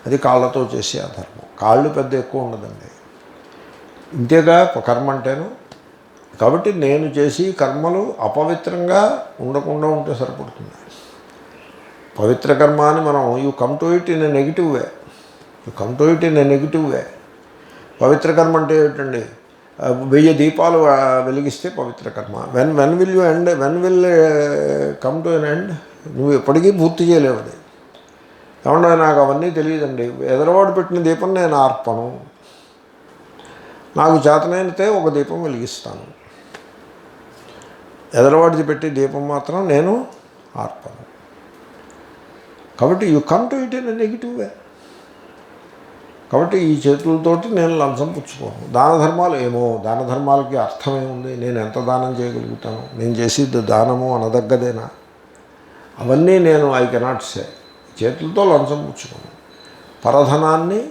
A: అది కాళ్ళతో చేసే అధర్మం. కాళ్ళు పెద్ద ఎక్కువ ఉండదండి, ఇంతేగా కర్మ అంటేను. కాబట్టి నేను చేసి కర్మలు అపవిత్రంగా ఉండకుండా ఉంటే సరిపడుతుంది. పవిత్ర కర్మ అని మనం you come to it in a negative way. పవిత్ర కర్మ అంటే ఏమిటండి? 1000 దీపాలు వెలిగిస్తే పవిత్ర కర్మ. When will you end, when will come to an end? నువ్వు ఎప్పటికీ పూర్తి చేయలేవు అది. ఏమన్నా నాకు అవన్నీ తెలియదండి, ఎదరవాడు పెట్టిన దీపం నేను ఆర్పను, నాకు చేతనైతే ఒక దీపం వెలిగిస్తాను, ఎదరవాడిది పెట్టి దీపం మాత్రం నేను ఆర్పను. కాబట్టి you come to it in negative వే. కాబట్టి ఈ చేతులతోటి నేను లంచం పుచ్చుకోను. దాన ధర్మాలకి అర్థమేముంది? నేను ఎంత దానం చేయగలుగుతాను? నేను చేసేది దానము అనదగ్గదేనా? అవన్నీ నేను ఐ కెనాట్ సే. చేతులతో లంచం పుచ్చుకోను, పరధనాన్ని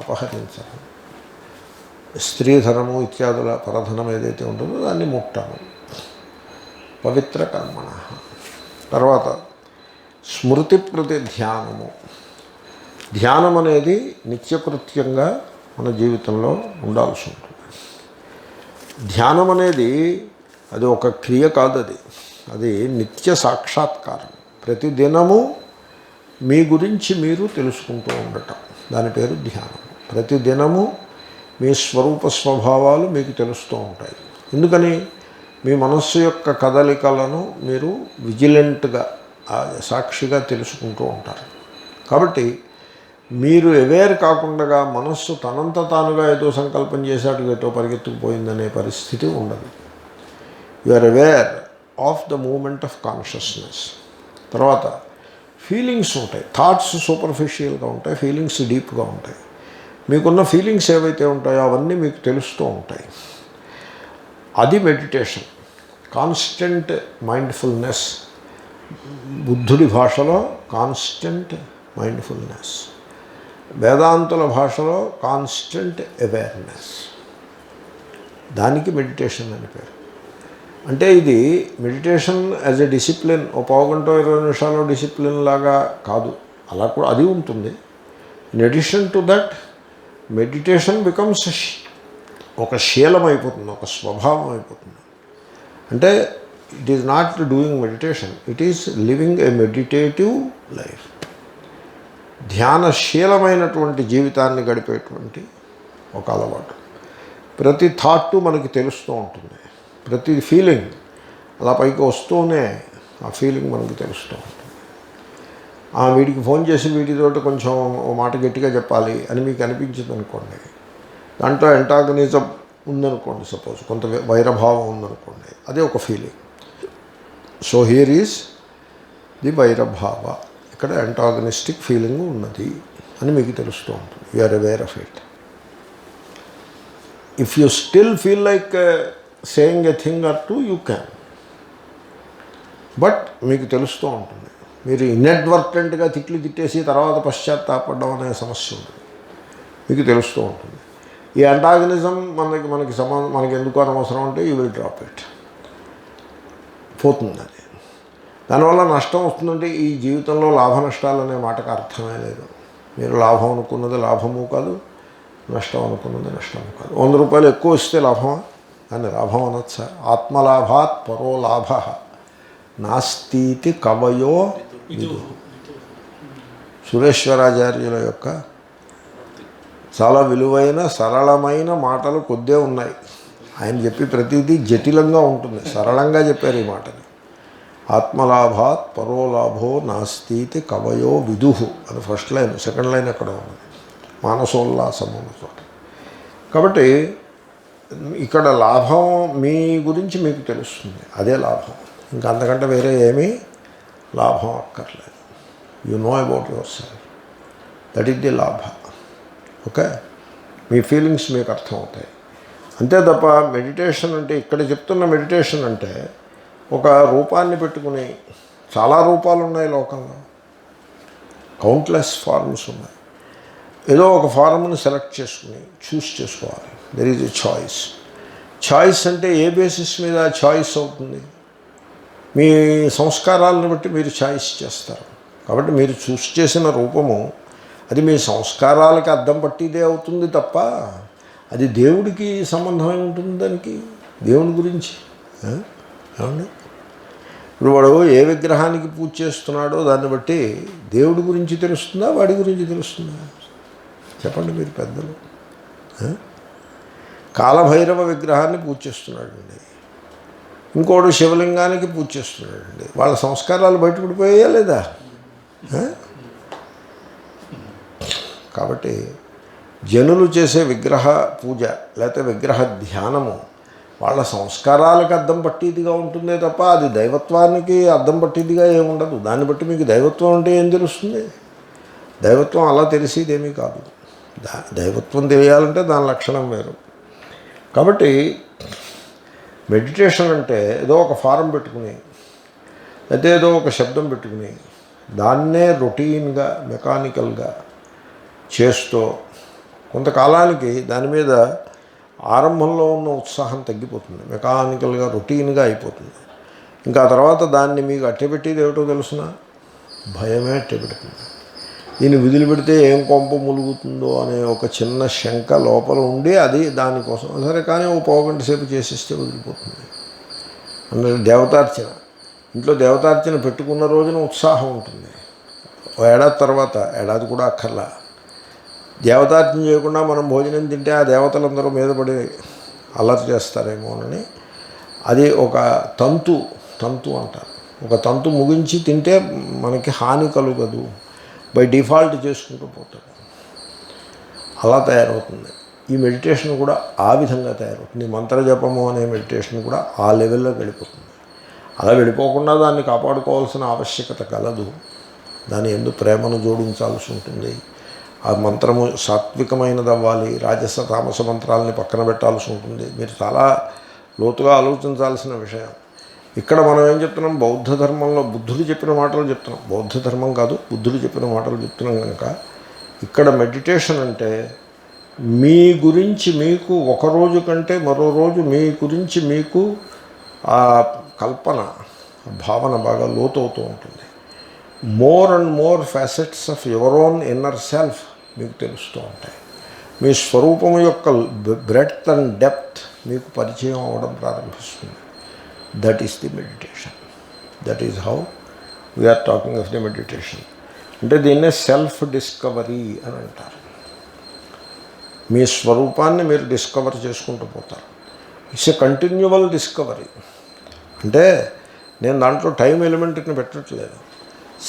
A: అపహరించను, స్త్రీధనము ఇత్యాదుల పరధనం ఏదైతే ఉంటుందో దాన్ని ముట్టను. పవిత్ర కర్మణ. తర్వాత స్మృతి ప్రతి ధ్యానము. ధ్యానం అనేది నిత్యకృత్యంగా మన జీవితంలో ఉండాల్సి ఉంటుంది. ధ్యానం అనేది అది ఒక క్రియ కాదు, అది నిత్య సాక్షాత్కారం. ప్రతిదినము మీ గురించి మీరు తెలుసుకుంటూ ఉండటం, దాని పేరు ధ్యానం. ప్రతిదినము మీ స్వరూప స్వభావాలు మీకు తెలుస్తూ ఉంటాయి. ఎందుకని? మీ మనస్సు యొక్క కదలికలను మీరు విజిలెంట్గా సాక్షిగా తెలుసుకుంటూ ఉంటారు. కాబట్టి మీరు అవేర్ కాకుండా మనస్సు తనంత తానుగా ఏదో సంకల్పం చేశాడు, ఏదో పరిగెత్తుకుపోయిందనే పరిస్థితి ఉండదు. You are aware of the moment of consciousness. తర్వాత ఫీలింగ్స్ ఉంటాయి. థాట్స్ సూపర్ఫిషియల్గా ఉంటాయి, ఫీలింగ్స్ డీప్గా ఉంటాయి. మీకున్న ఫీలింగ్స్ ఏవైతే ఉంటాయో అవన్నీ మీకు తెలుస్తూ ఉంటాయి. అది మెడిటేషన్. కాన్స్టెంట్ మైండ్ఫుల్నెస్, బుద్ధుడి భాషలో కాన్స్టెంట్ మైండ్ఫుల్నెస్, వేదాంతుల భాషలో కాన్స్టెంట్ అవేర్నెస్. దానికి మెడిటేషన్ అని పేరు. అంటే ఇది మెడిటేషన్ యాజ్ ఎ డిసిప్లిన్, ఓ పావుగంట 20 నిమిషాలు డిసిప్లిన్ లాగా కాదు. అలా కూడా అది ఉంటుంది. In addition to that meditation becomes ఒక శీలం అయిపోతుంది, ఒక స్వభావం అయిపోతుంది. అంటే it is not doing meditation, it is living a meditative life. ధ్యానశీలమైనటువంటి జీవితాన్ని గడిపేటువంటి ఒక అలవాటు. ప్రతి థాట్ మనకి తెలుస్తూ ఉంటుంది, ప్రతి ఫీలింగ్ అలా పైకి వస్తూనే ఆ ఫీలింగ్ మనకు తెలుస్తూ ఉంటుంది. వీడికి ఫోన్ చేసి వీటితోటి కొంచెం ఓ మాట గట్టిగా చెప్పాలి అని మీకు అనిపించింది అనుకోండి, దాంట్లో ఎంటాగనిజం ఉందనుకోండి, సపోజ్ కొంత వైరభావం ఉందనుకోండి, అదే ఒక feeling. So here is the వైరభావ. ఇక్కడ ఎంటాగనిస్టిక్ ఫీలింగ్ ఉన్నది అని మీకు తెలుస్తూ ఉంటుంది. You are aware of it. If you still feel like saying a thing or two, you can. But మీకు తెలుస్తూ ఉంటుంది. మీరు ఇన్అడ్వర్టెంట్గా తిట్టేసి తర్వాత పశ్చాత్తాపడడం అనే సమస్య ఉంటుంది, మీకు తెలుస్తూ ఉంటుంది. ఈ అంటాగనిజం మనకి ఎందుకు అనవసరం అంటే యూ విల్ డ్రాప్ ఇట్, పోతుంది. అది దానివల్ల నష్టం వస్తుందంటే ఈ జీవితంలో లాభ నష్టాలు అనే మాటకు అర్థమే లేదు. మీరు లాభం అనుకున్నది లాభము కాదు, నష్టం అనుకున్నది నష్టము కాదు. 100 రూపాయలు ఎక్కువ ఇస్తే లాభమా? దాన్ని లాభం అనొచ్చా? ఆత్మలాభాత్ పరో లాభ నాస్తితి కవయో విదు. సురేశ్వరాచార్యుల యొక్క చాలా విలువైన సరళమైన మాటలు కొద్దే ఉన్నాయి. ఆయన చెప్పి ప్రతిదీ జటిలంగా ఉంటుంది, సరళంగా చెప్పారు ఈ మాటని. ఆత్మలాభాత్ పరోలాభో నాస్తితి కవయో విదుహు అని ఫస్ట్ లైన్. సెకండ్ లైన్ ఎక్కడ ఉన్నది? మానసోల్లాసము చోట. కాబట్టి ఇక్కడ లాభం మీ గురించి మీకు తెలుస్తుంది, అదే లాభం. ఇంకా అంతకంటే వేరే ఏమీ లాభం అక్కర్లేదు. You know about your self, that is the లాభ. ఓకే, మీ ఫీలింగ్స్ మీకు అర్థమవుతాయి. అంతే తప్ప మెడిటేషన్ అంటే, ఇక్కడ చెప్తున్న మెడిటేషన్ అంటే ఒక రూపాన్ని పెట్టుకుని, చాలా రూపాలు ఉన్నాయి లోకంలో, కౌంట్లెస్ ఫార్మ్స్ ఉన్నాయి. ఏదో ఒక ఫార్మ్ని సెలెక్ట్ చేసుకుని చూస్ చేసుకోవాలి. There is a choice. Choice అంటే ఏ బేసిస్ మీద చాయిస్ అవుతుంది? మీ సంస్కారాలను బట్టి మీరు చాయిస్ చేస్తారు. కాబట్టి మీరు చూస్ చేసిన రూపము అది మీ సంస్కారాలకు అద్దం పట్టిదే అవుతుంది తప్ప అది దేవుడికి సంబంధమై ఉంటుంది. దానికి దేవుని గురించి ఏమండి? ఇప్పుడు వాడు ఏ విగ్రహానికి పూజ చేస్తున్నాడో దాన్ని బట్టి దేవుడి గురించి తెలుస్తుందా, వాడి గురించి తెలుస్తుందా? చెప్పండి మీరు పెద్దలు. కాలభైరవ విగ్రహాన్ని పూజ చేస్తున్నాడండి, ఇంకోడు శివలింగానికి పూజ చేస్తున్నాడండి. వాళ్ళ సంస్కారాలు బయటపడిపోయా లేదా? కాబట్టి జనులు చేసే విగ్రహ పూజ లేకపోతే విగ్రహ ధ్యానము వాళ్ళ సంస్కారాలకు అద్దం పట్టిదిగా ఉంటుందే తప్ప అది దైవత్వానికి అద్దం పట్టిదిగా ఏముండదు. దాన్ని బట్టి మీకు దైవత్వం అంటే ఏం తెలుస్తుంది? దైవత్వం అలా తెలిసేదేమీ కాదు. దైవత్వం తెలియాలంటే దాని లక్షణం వేరు. కాబట్టి మెడిటేషన్ అంటే ఏదో ఒక ఫారం పెట్టుకుని అయితే ఏదో ఒక శబ్దం పెట్టుకుని దాన్నే రొటీన్గా మెకానికల్గా చేస్తూ కొంతకాలానికి దాని మీద ఆరంభంలో ఉన్న ఉత్సాహం తగ్గిపోతుంది, మెకానికల్గా రొటీన్గా అయిపోతుంది. ఇంకా తర్వాత దాన్ని మీకు అట్టెపెట్టేది ఏమిటో తెలుసిన భయమే అట్టెపెడుతుంది. దీన్ని విధులు పెడితే ఏం కొంప ములుగుతుందో అనే ఒక చిన్న శంక లోపల ఉండి అది దానికోసం సరే కానీ ఓ పావుగంట సేపు చేసిస్తే వదిలిపోతుంది. అంటే దేవతార్చన, ఇంట్లో దేవతార్చన పెట్టుకున్న రోజున ఉత్సాహం ఉంటుంది. ఓ ఏడాది తర్వాత, ఏడాది కూడా అక్కర్లా, దేవతార్చన చేయకుండా మనం భోజనం తింటే ఆ దేవతలందరూ మీద పడి అల్లరి చేస్తారేమోనని అది ఒక తంతు తంతు అంటారు. ఒక తంతు ముగించి తింటే మనకి హాని కలుగదు, బై డిఫాల్ట్ చేసుకుంటూ పోతాడు. అలా తయారవుతుంది. ఈ మెడిటేషన్ కూడా ఆ విధంగా తయారవుతుంది. మంత్రజపము అనే మెడిటేషన్ కూడా ఆ లెవెల్లోకి వెళ్ళిపోతుంది. అలా వెళ్ళిపోకుండా దాన్ని కాపాడుకోవాల్సిన ఆవశ్యకత కలదు. దాని యందు ప్రేమను జోడించాల్సి ఉంటుంది. ఆ మంత్రము సాత్వికమైనది అవ్వాలి. రాజస తామస మంత్రాలని పక్కన పెట్టాల్సి ఉంటుంది. మీరు చాలా లోతుగా ఆలోచించాల్సిన విషయం. ఇక్కడ మనం ఏం చెప్తున్నాం, బౌద్ధ ధర్మంలో బుద్ధుడు చెప్పిన మాటలు చెప్తున్నాం. బౌద్ధ ధర్మం కాదు, బుద్ధుడు చెప్పిన మాటలు చెప్తున్నాం కనుక ఇక్కడ మెడిటేషన్ అంటే మీ గురించి మీకు ఒకరోజు కంటే మరో రోజు మీ గురించి మీకు ఆ కల్పన భావన బాగా లోతవుతూ ఉంటుంది. More and more facets of your own inner self మీకు తెలుస్తూ ఉంటాయి. మీ స్వరూపం యొక్క బ్రెడ్త్ అండ్ డెప్త్ మీకు పరిచయం అవ్వడం ప్రారంభిస్తుంది. That is the meditation. That is how we're talking of the meditation. అంటే దీన్నే సెల్ఫ్ డిస్కవరీ అని అంటారు. మీ స్వరూపాన్ని మీరు డిస్కవర్ చేసుకుంటూ పోతారు. It's a continual discovery. అంటే నేను దాంట్లో టైం ఎలిమెంట్ని పెట్టట్లేదు.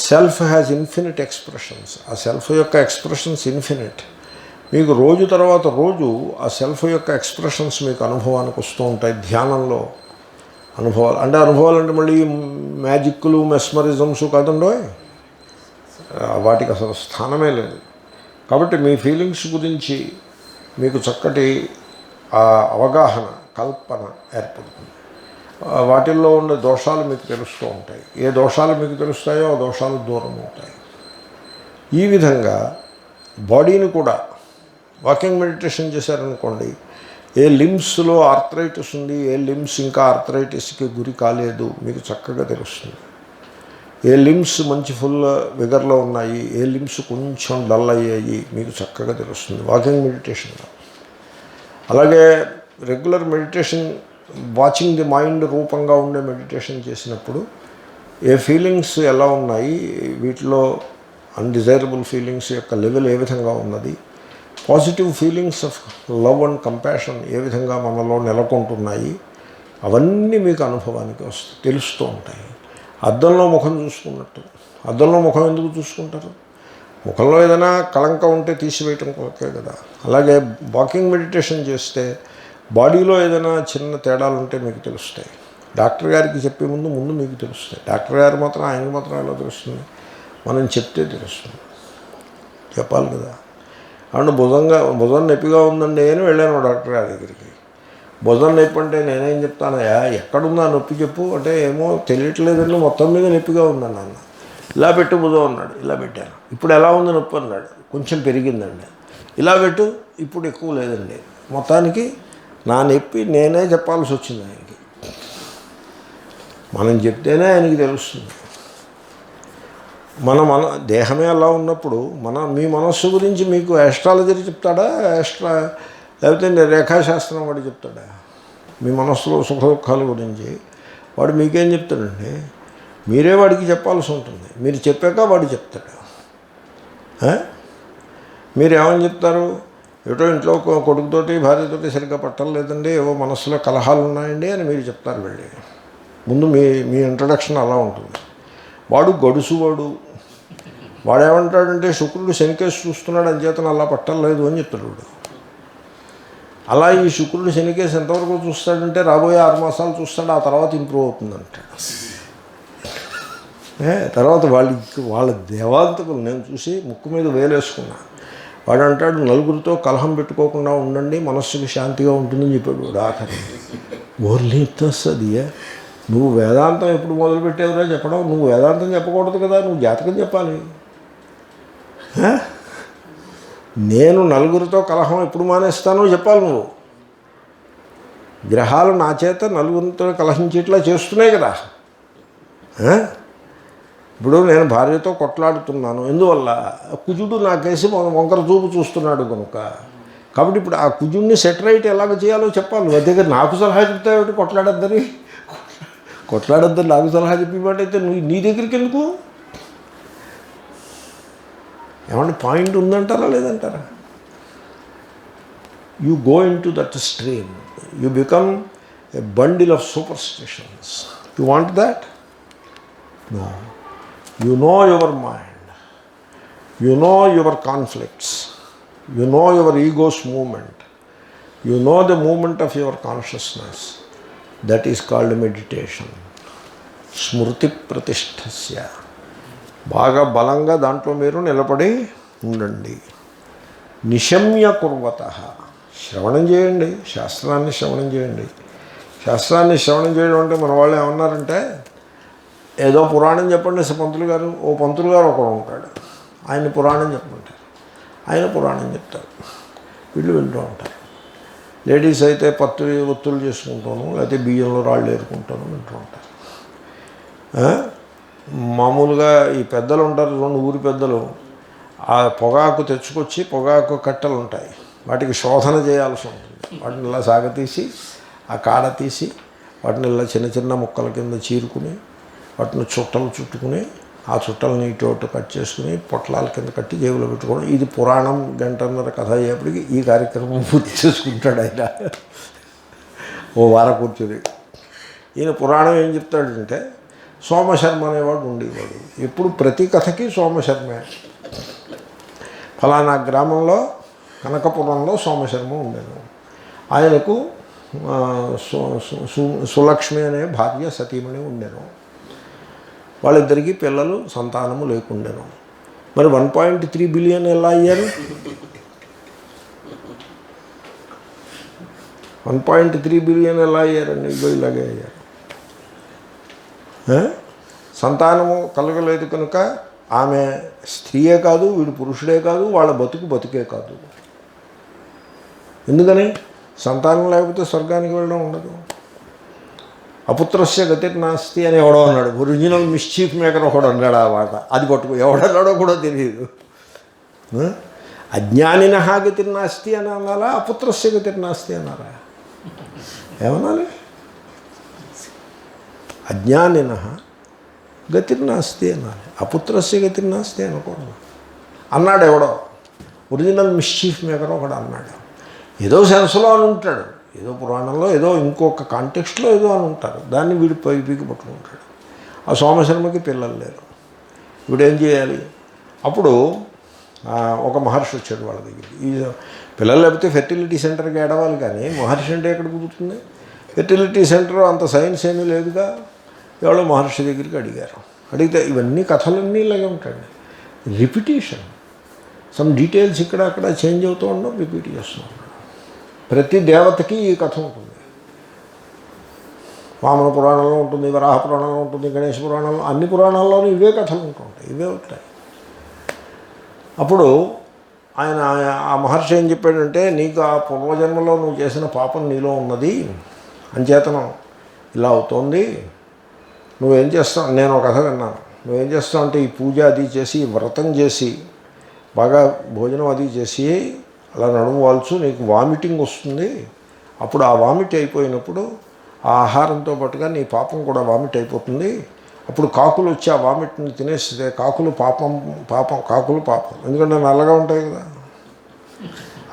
A: Self has infinite expressions. ఆ సెల్ఫ్ యొక్క ఎక్స్ప్రెషన్స్ ఇన్ఫినిట్. మీకు రోజు తర్వాత రోజు ఆ సెల్ఫ్ యొక్క ఎక్స్ప్రెషన్స్ మీకు అనుభవానికి వస్తూ ఉంటాయి. ధ్యానంలో అనుభవాలు అంటే మళ్ళీ మ్యాజిక్లు మెస్మరిజమ్స్ కాదండో, వాటికి అసలు స్థానమే లేదు. కాబట్టి మీ ఫీలింగ్స్ గురించి మీకు చక్కటి అవగాహన, కల్పన ఏర్పడుతుంది. వాటిల్లో ఉండే దోషాలు మీకు తెలుస్తూ ఉంటాయి. ఏ దోషాలు మీకు తెలుస్తాయో ఆ దోషాలు దూరం అవుతాయి. ఈ విధంగా బాడీని కూడా వాకింగ్ మెడిటేషన్ చేశారనుకోండి, ఏ లిమ్స్లో ఆర్థరైటిస్ ఉంది, ఏ లిమ్స్ ఇంకా ఆర్థరైటిస్కి గురి కాలేదు మీకు చక్కగా తెలుస్తుంది. ఏ లిమ్స్ మంచి ఫుల్ విగర్లో ఉన్నాయి, ఏ లిమ్స్ కొంచెం డల్ అయ్యాయి మీకు చక్కగా తెలుస్తుంది వాకింగ్ మెడిటేషన్లో. అలాగే regular meditation watching the mind రూపంగా ఉండే మెడిటేషన్ చేసినప్పుడు ఏ ఫీలింగ్స్ ఎలా ఉన్నాయి, వీటిలో అన్డిజైరబుల్ ఫీలింగ్స్ యొక్క లెవెల్ ఏ విధంగా ఉన్నది, positive feelings of love and compassion ఏ విధంగా మనలో నెలకొంటున్నాయి, అవన్నీ మీకు అనుభవానికి తెలుస్తూ ఉంటాయి. అద్దంలో ముఖం చూసుకున్నట్టు. అద్దంలో ముఖం ఎందుకు చూసుకుంటారు? ముఖంలో ఏదైనా కళంకం ఉంటే తీసివేయటం కొరకే కదా. అలాగే వాకింగ్ మెడిటేషన్ చేస్తే బాడీలో ఏదైనా చిన్న తేడాలు ఉంటే మీకు తెలుస్తాయి. డాక్టర్ గారికి చెప్పే ముందు మీకు తెలుస్తాయి. డాక్టర్ గారు మాత్రం ఆయనకి మాత్రం ఎలా తెలుస్తుంది? మనం చెప్తే తెలుస్తుంది. చెప్పాలి కదా. అంటే భుజం నొప్పిగా ఉందండి అని వెళ్ళాను డాక్టర్ గారి దగ్గరికి. భుజం నొప్పి అంటే నేనేం చెప్తానయ్యా, ఎక్కడుందా నొప్పి చెప్పు అంటే, ఏమో తెలియట్లేదండి, మొత్తం మీద నొప్పిగా ఉందండి అన్న. ఇలా పెట్టు భుజం అన్నాడు. ఇలా పెట్టాను. ఇప్పుడు ఎలా ఉంది నొప్పి అన్నాడు. కొంచెం పెరిగిందండి. ఇలా పెట్టు, ఇప్పుడు ఎక్కువ లేదండి. మొత్తానికి నా నొప్పి నేనే చెప్పాల్సి వచ్చింది ఆయనకి. మనం చెప్తేనే ఆయనకి తెలుస్తుంది. మన దేహమే అలా ఉన్నప్పుడు మీ మనస్సు గురించి మీకు ఆస్ట్రాలజీ చెప్తాడా, లేకపోతే రేఖాశాస్త్రం వాడు చెప్తాడా? మీ మనస్సులో సుఖ దుఃఖాల గురించి వాడు మీకేం చెప్తాడండి? మీరే వాడికి చెప్పాల్సి ఉంటుంది. మీరు చెప్పాక వాడు చెప్తాడు. మీరు ఏమని చెప్తారు? ఏటో ఇంట్లో కొడుకుతోటి భార్యతోటి సరిగ్గా పట్టలేదండి, ఏవో మనస్సులో కలహాలు ఉన్నాయండి అని మీరు చెప్తారు. వెళ్ళి ముందు మీ ఇంట్రడక్షన్ అలా ఉంటుంది. వాడు గడుసువాడు. వాడేమంటాడంటే శుక్రుడు శనికేసి చూస్తున్నాడు, అంచేతను అలా పట్టలేదు అని చెప్తాడు వాడు. అలా ఈ శుక్రుడు శనికేసి ఎంతవరకు చూస్తాడంటే రాబోయే 6 మాసాలు చూస్తాడు, ఆ తర్వాత ఇంప్రూవ్ అవుతుందంటాడు. తర్వాత వాళ్ళ దేవాంతకులు నేను చూసి ముక్కు మీద వేలేసుకున్నా. వాడు అంటాడు, నలుగురితో కలహం పెట్టుకోకుండా ఉండండి, మనస్సుకి శాంతిగా ఉంటుందని చెప్పాడు వాడు. ఆఖరి ఓర్లీతోసదియా, నువ్వు వేదాంతం ఎప్పుడు మొదలుపెట్టేవరా చెప్పడం? నువ్వు వేదాంతం చెప్పకూడదు కదా, నువ్వు జాతకం చెప్పాలి. నేను నలుగురితో కలహం ఎప్పుడు మానేస్తానో చెప్పాలి నువ్వు. గ్రహాలు నా చేత నలుగురితో కలహించేట్లా చేస్తున్నాయి కదా. ఇప్పుడు నేను భార్యతో కొట్లాడుతున్నాను, ఎందువల్ల? కుజుడు నాకేసి వంకర చూపు చూస్తున్నాడు కనుక. కాబట్టి ఇప్పుడు ఆ కుజుడిని సెటరైట్ ఎలాగ చేయాలో చెప్పాలి. వాడి దగ్గర నాకు సలహా చెప్తావు, కొట్లాడద్దని నాకు సలహా చెప్పేవాటైతే నువ్వు నీ దగ్గరికి ఎందుకు? ఏమంటే పాయింట్ ఉందంటారా లేదంటారా? You go in to that stream, you become a bundle of superstitions. You want that? No. You know your mind. You know your conflicts. You know your ego's movement. You know the movement of your consciousness. That is called meditation. స్మృతి ప్రతిష్టస్య. బాగా బలంగా దాంట్లో మీరు నిలబడి ఉండండి. నిశమ్య కుర్వత. శ్రవణం చేయండి, శాస్త్రాన్ని శ్రవణం చేయండి. శాస్త్రాన్ని శ్రవణం చేయడం అంటే మన వాళ్ళు ఏమన్నారంటే, ఏదో పురాణం చెప్పండి పంతులు గారు, పంతులు గారు ఒకడు ఉంటాడు, ఆయన పురాణం చెప్పమంటారు, ఆయన పురాణం చెప్తారు, వీళ్ళు వింటూ ఉంటారు. లేడీస్ అయితే ఒత్తులు చేసుకుంటాను, లేకపోతే బియ్యంలో రాళ్ళు ఏరుకుంటాను వింటూ ఉంటారు. మామూలుగా ఈ పెద్దలు ఉంటారు, 2 ఊరి పెద్దలు, ఆ పొగాకు తెచ్చుకొచ్చి పొగాకు కట్టెలు ఉంటాయి, వాటికి శోధన చేయాల్సి ఉంటుంది. వాటిని ఇలా సాగతీసి ఆ కాడ తీసి వాటిని ఇలా చిన్న చిన్న ముక్కల కింద చీరుకుని వాటిని చుట్టలు చుట్టుకుని ఆ చుట్టలను ఇటు కట్ చేసుకుని పొట్లాల కింద కట్టి జేబులో పెట్టుకోవడం. ఇది పురాణం 1.5 కథ అయ్యేప్పటికి ఈ కార్యక్రమం పూర్తి చేసుకుంటాడు ఆయన. ఓ వారం కూర్చుని ఈయన పురాణం ఏం చెప్తాడంటే, సోమశర్మ అనేవాడు ఉండేవాడు. ఎప్పుడు ప్రతి కథకి సోమశర్మే. ఫలానా గ్రామంలో కనకపురంలో సోమశర్మ ఉండేను. ఆయనకు సులక్ష్మి అనే భార్య సతీమణి ఉండేను. వాళ్ళిద్దరికీ పిల్లలు సంతానము లేకుండేను. మరి 1.3 బిలియన్ ఎలా అయ్యారు? 1.3 బిలియన్ ఎలా అయ్యారండి? ఇలాగే అయ్యారు. సంతానము కలగలేదు కనుక ఆమె స్త్రీయే కాదు, వీడు పురుషుడే కాదు, వాళ్ళ బతుకే కాదు. ఎందుకని? సంతానం లేకపోతే స్వర్గానికి వెళ్ళడం ఉండదు. అపుత్రస్య గతిర్నాస్తి అని ఎవడో అన్నాడు. ఒరిజినల్ మిస్చీఫ్ మేకర్ ఒకడు అన్నాడు ఆ మాట. అది పట్టుకు ఎవడన్నాడో కూడా తెలియదు. అజ్ఞానినః గతిర్నాస్తి అని అనాలా, అపుత్రస్య గతిర్నాస్తి అన్నారా? ఏమనాలి? అజ్ఞానినః గతిర్నాస్తి అనాలి, అపుత్రస్య గతిర్నాస్తి అనకూడదు అన్నాడు ఎవడో. ఒరిజినల్ మిస్చీఫ్ మేకర్ ఒకడు అన్నాడు. ఏదో సెన్స్లో అని ఉంటాడు, ఏదో పురాణంలో ఏదో ఇంకొక కాంటెక్స్ట్లో ఏదో అని ఉంటారు. దాన్ని వీడు పీకి పట్టుకుంటాడు. ఆ సోమశర్మకి పిల్లలు లేరు. వీడేం చేయాలి? అప్పుడు ఒక మహర్షి వచ్చాడు వాళ్ళ దగ్గరికి. ఈ పిల్లలు లేకపోతే ఫెర్టిలిటీ సెంటర్కి ఏడవాలి, కానీ మహర్షి అంటే ఎక్కడ కుదురుతుంది? ఫెర్టిలిటీ సెంటర్ అంత సైన్స్ ఏమీ లేదుగా. ఎవరో మహర్షి దగ్గరికి అడిగారు. అడిగితే ఇవన్నీ కథలన్నీ ఇలాగే ఉంటాయండి. రిపిటేషన్, సమ్ డీటెయిల్స్ ఇక్కడ అక్కడ చేంజ్ అవుతూ ఉండడం, రిపీట్ చేస్తూ ఉన్నాడు. ప్రతి దేవతకి ఈ కథ ఉంటుంది. వామన పురాణంలో ఉంటుంది, వరాహ పురాణంలో ఉంటుంది, గణేష్ పురాణంలో, అన్ని పురాణాల్లోనూ ఇవే కథలు ఉంటుంటాయి, ఇవే ఉంటాయి. అప్పుడు ఆయన ఆ మహర్షి ఏం చెప్పాడంటే, నీకు ఆ పూర్వజన్మలో నువ్వు చేసిన పాపం నీలో ఉన్నది, అంచేతనం ఇలా అవుతోంది. నువ్వేం చేస్తావు? నేను ఒక కథ విన్నాను. నువ్వేం చేస్తావు అంటే, ఈ పూజ అది చేసి, వ్రతం చేసి, బాగా భోజనం అది చేసి అలా నడుము వాల్చు, నీకు వామిటింగ్ వస్తుంది. అప్పుడు ఆ వామిట్ అయిపోయినప్పుడు ఆ ఆహారంతో పాటుగా నీ పాపం కూడా వామిట్ అయిపోతుంది. అప్పుడు కాకులు వచ్చి ఆ వామిట్ని తినేస్తే కాకులు పాపం, ఎందుకంటే నల్లగా ఉంటాయి కదా,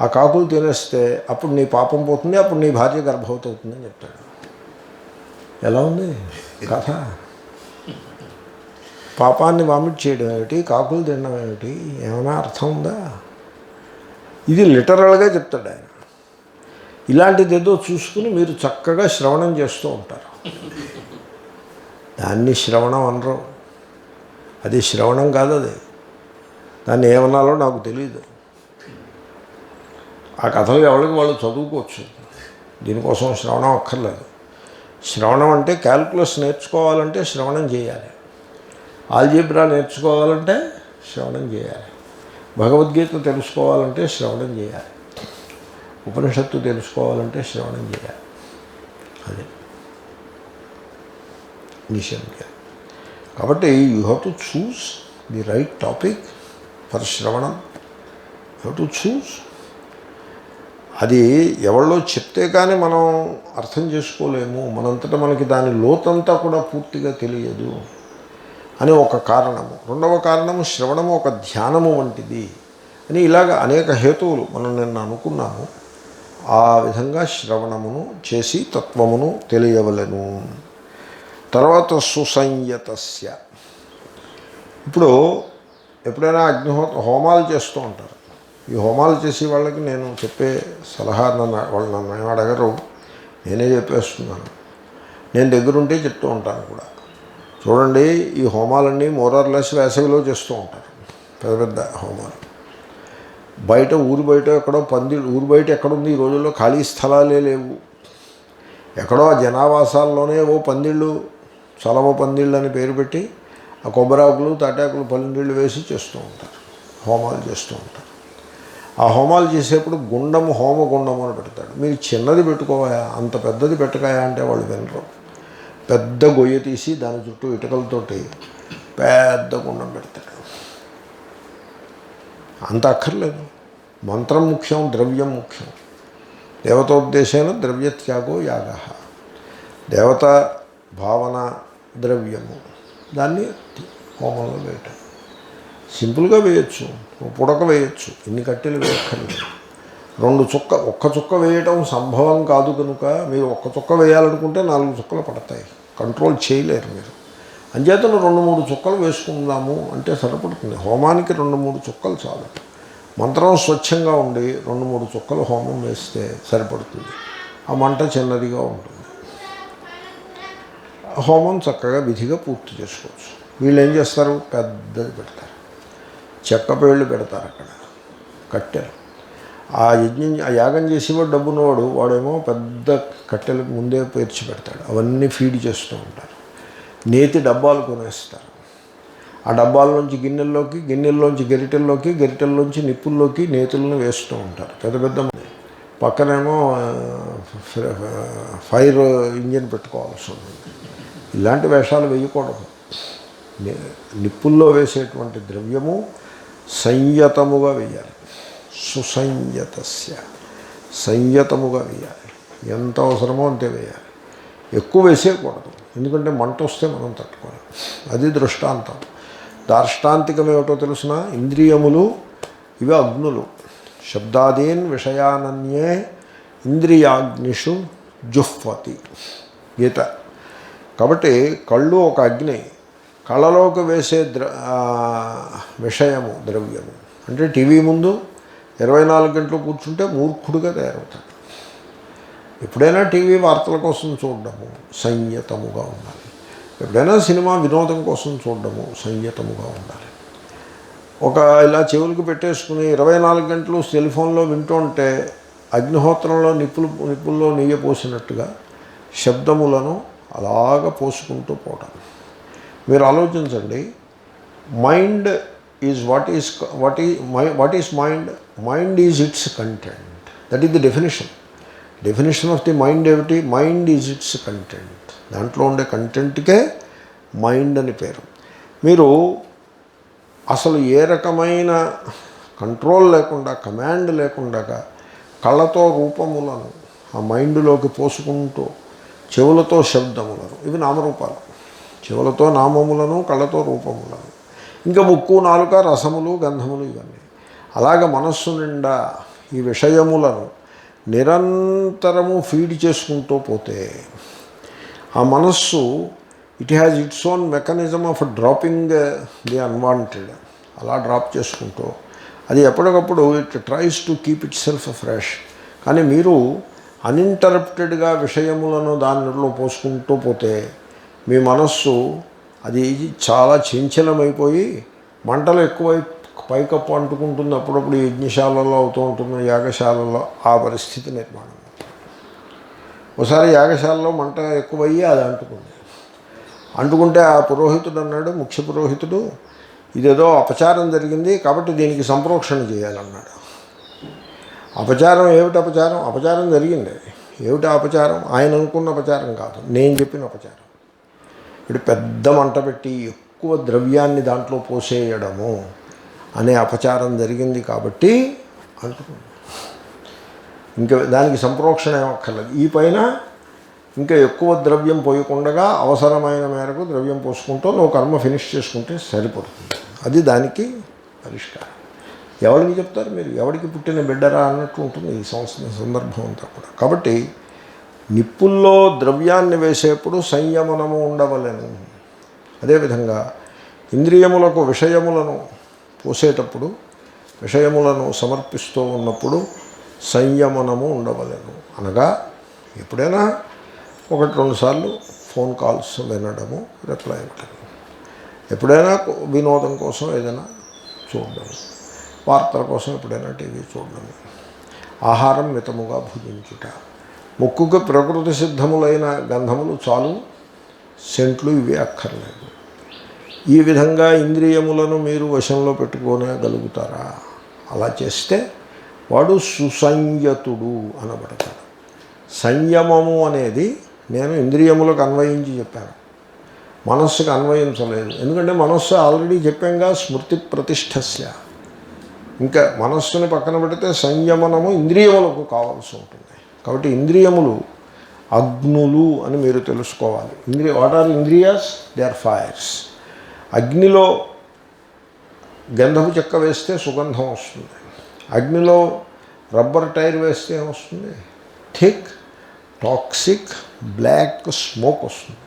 A: ఆ కాకులు తినేస్తే అప్పుడు నీ పాపం పోతుంది, అప్పుడు నీ భార్య గర్భవతి అవుతుందని చెప్తాడు. ఎలా ఉంది కథ? పాపాన్ని వామిట్ చేయడం ఏమిటి, కాకులు తినడం ఏమిటి, ఏమైనా అర్థం ఉందా? ఇది లిటరల్గా చెప్తాడు ఆయన. ఇలాంటిది ఏదో చూసుకుని మీరు చక్కగా శ్రవణం చేస్తూ ఉంటారు. దాన్ని శ్రవణం అనరు, అది శ్రవణం కాదు. అది దాన్ని ఏమన్నాలో నాకు తెలియదు. ఆ కథలు ఎవరికి వాళ్ళు చదువుకోవచ్చు, దీనికోసం శ్రవణం అక్కర్లేదు. శ్రవణం అంటే క్యాల్కులస్ నేర్చుకోవాలంటే శ్రవణం చేయాలి, ఆల్జీబ్రా నేర్చుకోవాలంటే శ్రవణం చేయాలి, భగవద్గీత తెలుసుకోవాలంటే శ్రవణం చేయాలి, ఉపనిషత్తు తెలుసుకోవాలంటే శ్రవణం చేయాలి. అదే నిశ్చయంగా. కాబట్టి you have to choose the right topic for శ్రవణం. You have to choose. అది ఎవరిలో చెప్తే కానీ మనం అర్థం చేసుకోలేము, మనంతటా మనకి దాని లోతంతా కూడా పూర్తిగా తెలియదు అని ఒక కారణము. రెండవ కారణము, శ్రవణము ఒక ధ్యానము వంటిది అని ఇలాగ అనేక హేతువులు మనం నిన్న అనుకున్నాము. ఆ విధంగా శ్రవణమును చేసి తత్వమును తెలియవలెను. తర్వాత సుసంయతస్య. ఇప్పుడు ఎప్పుడైనా హోమాలు చేస్తూ ఉంటారు. ఈ హోమాలు చేసే వాళ్ళకి నేను చెప్పే సలహా, వాళ్ళు నన్ను ఏం అడగరు, నేనే చెప్పేస్తున్నాను. నేను దగ్గరుంటే చెప్తూ ఉంటాను కూడా. చూడండి, ఈ హోమాలన్నీ మోరార్లెస్ వేసవిలో చేస్తూ ఉంటారు, పెద్ద పెద్ద హోమాలు. బయట ఊరు బయట ఎక్కడో ఊరు బయట ఎక్కడుంది ఈ రోజుల్లో ఖాళీ స్థలాలే లేవు. ఎక్కడో జనావాసాల్లోనే ఓ పందిళ్ళు, చలవ పందిళ్ళు అని పేరు పెట్టి ఆ కొబ్బరాకులు తాటాకులు పందిళ్ళు వేసి చేస్తూ ఉంటారు, హోమాలు చేస్తూ ఉంటారు. ఆ హోమాలు చేసేప్పుడు గుండము, హోమగుండము అని పెడతాడు. మీరు చిన్నది పెట్టుకోవా, అంత పెద్దది పెట్టకాయా అంటే వాళ్ళు వినరు. పెద్ద గొయ్య తీసి దాని చుట్టూ ఇటుకలతోటి పెద్ద గుండం పెడతాడు. అంత అక్కర్లేదు. మంత్రం ముఖ్యం, ద్రవ్యం ముఖ్యం. దేవతోద్దేశేన ద్రవ్యత్యాగో యాగ. దేవత భావన ద్రవ్యము, దాన్ని హోమంలో వేయటం. సింపుల్గా వేయచ్చు, పుడక వేయచ్చు, ఇన్ని కట్టెలు వేయక్కర్లేదు. ఒక్క చుక్క వేయటం సంభవం కాదు కనుక మీరు ఒక్క చుక్క వేయాలనుకుంటే 4 చుక్కలు పడతాయి, కంట్రోల్ చేయలేరు మీరు. అంచేతను 2-3 చుక్కలు వేసుకుందాము అంటే సరిపడుతుంది. హోమానికి 2-3 చుక్కలు చాలు. మంత్రం స్వచ్ఛంగా ఉండి 2-3 చుక్కలు హోమం వేస్తే సరిపడుతుంది. ఆ మంట చిన్నదిగా ఉంటుంది. హోమం చక్కగా విధిగా పూర్తి చేసుకోవచ్చు. వీళ్ళు ఏం చేస్తారు, పెద్దది పెడతారు, చెక్క పేళ్ళు పెడతారు అక్కడ, కట్టెలు. ఆ యాగం చేసేవాడు డబ్బున్నవాడు, వాడేమో పెద్ద కట్టెలు ముందే పేర్చి పెడతాడు. అవన్నీ ఫీడ్ చేస్తూ ఉంటారు. నేతి డబ్బాలు కొనేస్తారు. ఆ డబ్బాల్లోంచి గిన్నెల్లోంచి గరిటెల్లోంచి నిప్పుల్లోకి నేతులను వేస్తూ ఉంటారు. పెద్ద పెద్ద పక్కనేమో ఫైర్ ఇంజిన్ పెట్టుకోవాల్సి ఉంటుంది. ఇలాంటి వేషాలు వేయకూడదు. నిప్పుల్లో వేసేటువంటి ద్రవ్యము సంయతముగా వేయాలి. సుసంయతస్య, సంయతముగా వేయాలి. ఎంత అవసరమో అంతే వేయాలి. ఎక్కువ వేసేయకూడదు, ఎందుకంటే మంట వస్తే మనం తట్టుకోవాలి. అది దృష్టాంతం. దార్ష్టాంతికం ఏమిటో తెలుసిన, ఇంద్రియములు ఇవి అగ్నులు. శబ్దాదీన్ విషయానన్యే ఇంద్రియాగ్నిషు జుహ్వతి గీత. కాబట్టి కళ్ళు ఒక అగ్ని, కళ్ళలోకి వేసే విషయము ద్రవ్యము. అంటే టీవీ ముందు 24 గంటలు కూర్చుంటే మూర్ఖుడుగా తయారవుతాడు. ఎప్పుడైనా టీవీ వార్తల కోసం చూడడము సంయతముగా ఉండాలి. ఎప్పుడైనా సినిమా వినోదం కోసం చూడడము సంయతముగా ఉండాలి. ఇలా చెవులకు పెట్టేసుకుని 24 గంటలు సెల్ ఫోన్లో వింటూ ఉంటే అగ్నిహోత్రంలో నిప్పుల్లో నెయ్యి పోసినట్టుగా శబ్దములను అలాగ పోసుకుంటూ పోవడం. మీరు ఆలోచించండి, mind is what is mind. Mind is its content. That is the definition of the mind ఏమిటి? Mind is its content. దాంట్లో ఉండే కంటెంట్కే మైండ్ అని పేరు. మీరు అసలు ఏ రకమైన కంట్రోల్ లేకుండా, కమాండ్ లేకుండా కళ్ళతో రూపములను ఆ మైండ్లోకి పోసుకుంటూ, చెవులతో శబ్దములను, ఇవి నామరూపాలు. చెవులతో నామములను, కళ్ళతో రూపములను, ఇంకా ముక్కు, నాలుక, రసములు, గంధములు, ఇవన్నీ. అలాగ మనస్సు నిండా ఈ విషయములను నిరంతరము ఫీడ్ చేసుకుంటూ పోతే ఆ మనస్సు it has its own mechanism of dropping the unwanted. అలా డ్రాప్ చేసుకుంటూ అది ఎప్పటికప్పుడు it tries to keep itself fresh. కానీ మీరు అన్ఇంటరప్టెడ్గా విషయములను దానిలో పోసుకుంటూ పోతే మీ మనస్సు అది చాలా చంచలమైపోయి మంటలు ఎక్కువై పైకప్పు అంటుకుంటుంది. అప్పుడప్పుడు యజ్ఞశాలలో అవుతూ ఉంటుంది, యాగశాలలో ఆ పరిస్థితి నిర్మాణం. ఒకసారి యాగశాలలో మంట ఎక్కువయ్యి అది అంటుకుంటే ఆ పురోహితుడు అన్నాడు, ముఖ్య పురోహితుడు, ఇదేదో అపచారం జరిగింది కాబట్టి దీనికి సంప్రోక్షణ చేయాలన్నాడు. అపచారం ఏమిటి? అపచారం జరిగింది. ఏమిటి అపచారం? ఆయన అనుకున్న అపచారం కాదు, నేను చెప్పిన అపచారం. ఇప్పుడు పెద్ద మంట పెట్టి ఎక్కువ ద్రవ్యాన్ని దాంట్లో పోసేయడము అనే అపచారం జరిగింది కాబట్టి అంటుకుంది. ఇంకా దానికి సంప్రోక్షణ ఏమక్కర్లేదు. ఈ పైన ఇంకా ఎక్కువ ద్రవ్యం పోయకుండా అవసరమైన మేరకు ద్రవ్యం పోసుకుంటూ నువ్వు కర్మ ఫినిష్ చేసుకుంటే సరిపడుతుంది. అది దానికి పరిష్కారం. ఎవరికి చెప్తారు మీరు? ఎవరికి పుట్టిన బిడ్డరా అన్నట్టు ఉంటుంది ఈ సందర్భం అంతా కూడా. కాబట్టి నిప్పుల్లో ద్రవ్యాన్ని వేసేప్పుడు సంయమనము ఉండవలెను. అదేవిధంగా ఇంద్రియములకు విషయములను పోసేటప్పుడు, విషయములను సమర్పిస్తూ ఉన్నప్పుడు సంయమనము ఉండవలెను. అనగా ఎప్పుడైనా 1-2 సార్లు ఫోన్ కాల్స్ వినడము, రిప్లై ఇవ్వడము, ఎప్పుడైనా వినోదం కోసం ఏదైనా చూడడము, వార్తల కోసం ఎప్పుడైనా టీవీ చూడడము, ఆహారం మితముగా భుజించుట, ముక్కుకు ప్రకృతి సిద్ధములైన గంధములు చాలు, సెంట్లు ఇవి అక్కర్లేదు. ఈ విధంగా ఇంద్రియములను మీరు వశంలో పెట్టుకోగలుగుతారా? అలా చేస్తే వాడు సుసంయతుడు అనబడతాడు. సంయమము అనేది నేను ఇంద్రియములకు అన్వయించి చెప్పాను, మనస్సుకు అన్వయించలేదు. ఎందుకంటే మనస్సు ఆల్రెడీ చెప్పాంగా, స్మృతి ప్రతిష్టస్య. ఇంకా మనస్సుని పక్కన పెడితే సంయమనము ఇంద్రియములకు కావాల్సి ఉంటుంది. కాబట్టి ఇంద్రియములు అగ్నులు అని మీరు తెలుసుకోవాలి. వాట్ ఆర్ ఇంద్రియాస్? They are fires. అగ్నిలో గంధపు చెక్క వేస్తే సుగంధం వస్తుంది, అగ్నిలో రబ్బర్ టైర్ వేస్తే ఏమొస్తుంది? థిక్ టాక్సిక్ బ్లాక్ స్మోక్ వస్తుంది.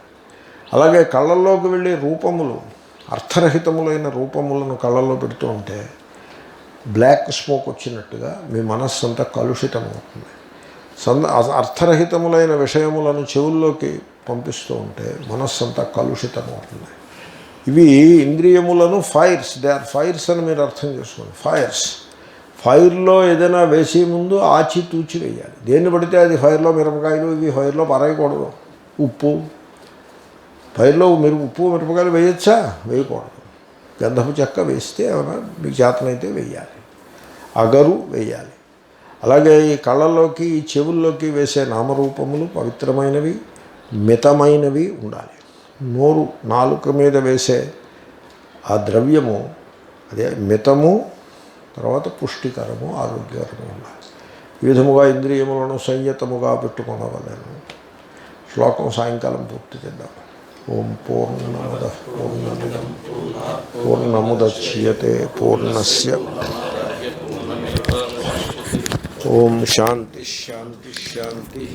A: అలాగే కళ్ళల్లోకి వెళ్ళే రూపములు, అర్థరహితములైన రూపములను కళ్ళల్లో పెడుతూ ఉంటే బ్లాక్ స్మోక్ వచ్చినట్టుగా మీ మనస్సు అంతా కలుషితమవుతుంది. అర్థరహితములైన విషయములను చెవుల్లోకి పంపిస్తూ ఉంటే మనస్సు అంతా కలుషితమవుతుంది. ఇవి ఇంద్రియములను ఫైర్స్, దే ఆర్ ఫైర్స్ అని మీరు అర్థం చేసుకోండి. ఫైర్స్. ఫైర్లో ఏదైనా వేసే ముందు ఆచితూచి వేయాలి. దేన్ని పడితే అది ఫైర్లో మిరపకాయలు ఇవి ఫైర్లో పారేయకూడదు. ఉప్పు ఫైర్లో మీరు ఉప్పు మిరపకాయలు వేయచ్చా? వేయకూడదు. గంధపు చెక్క వేస్తే ఏమైనా మీకు చేతనైతే వేయాలి, అగరు వేయాలి. అలాగే ఈ కళ్ళల్లోకి ఈ చెవుల్లోకి వేసే నామరూపములు పవిత్రమైనవి, మితమైనవి ఉండాలి. నోరు నాలుక మీద వేసే ఆ ద్రవ్యము అదే మితము, తర్వాత పుష్టికరము, ఆరోగ్యకరము ఉండాలి. ఈ విధముగా ఇంద్రియములను సంయతముగా పెట్టుకునవలెను. శ్లోకం సాయంకాలం పూర్తి చేద్దాం. ఓం పూర్ణమదః పూర్ణమిదం పూర్ణముదచ్యతే పూర్ణస్య ఓం శాంతి శాంతి శాంతి.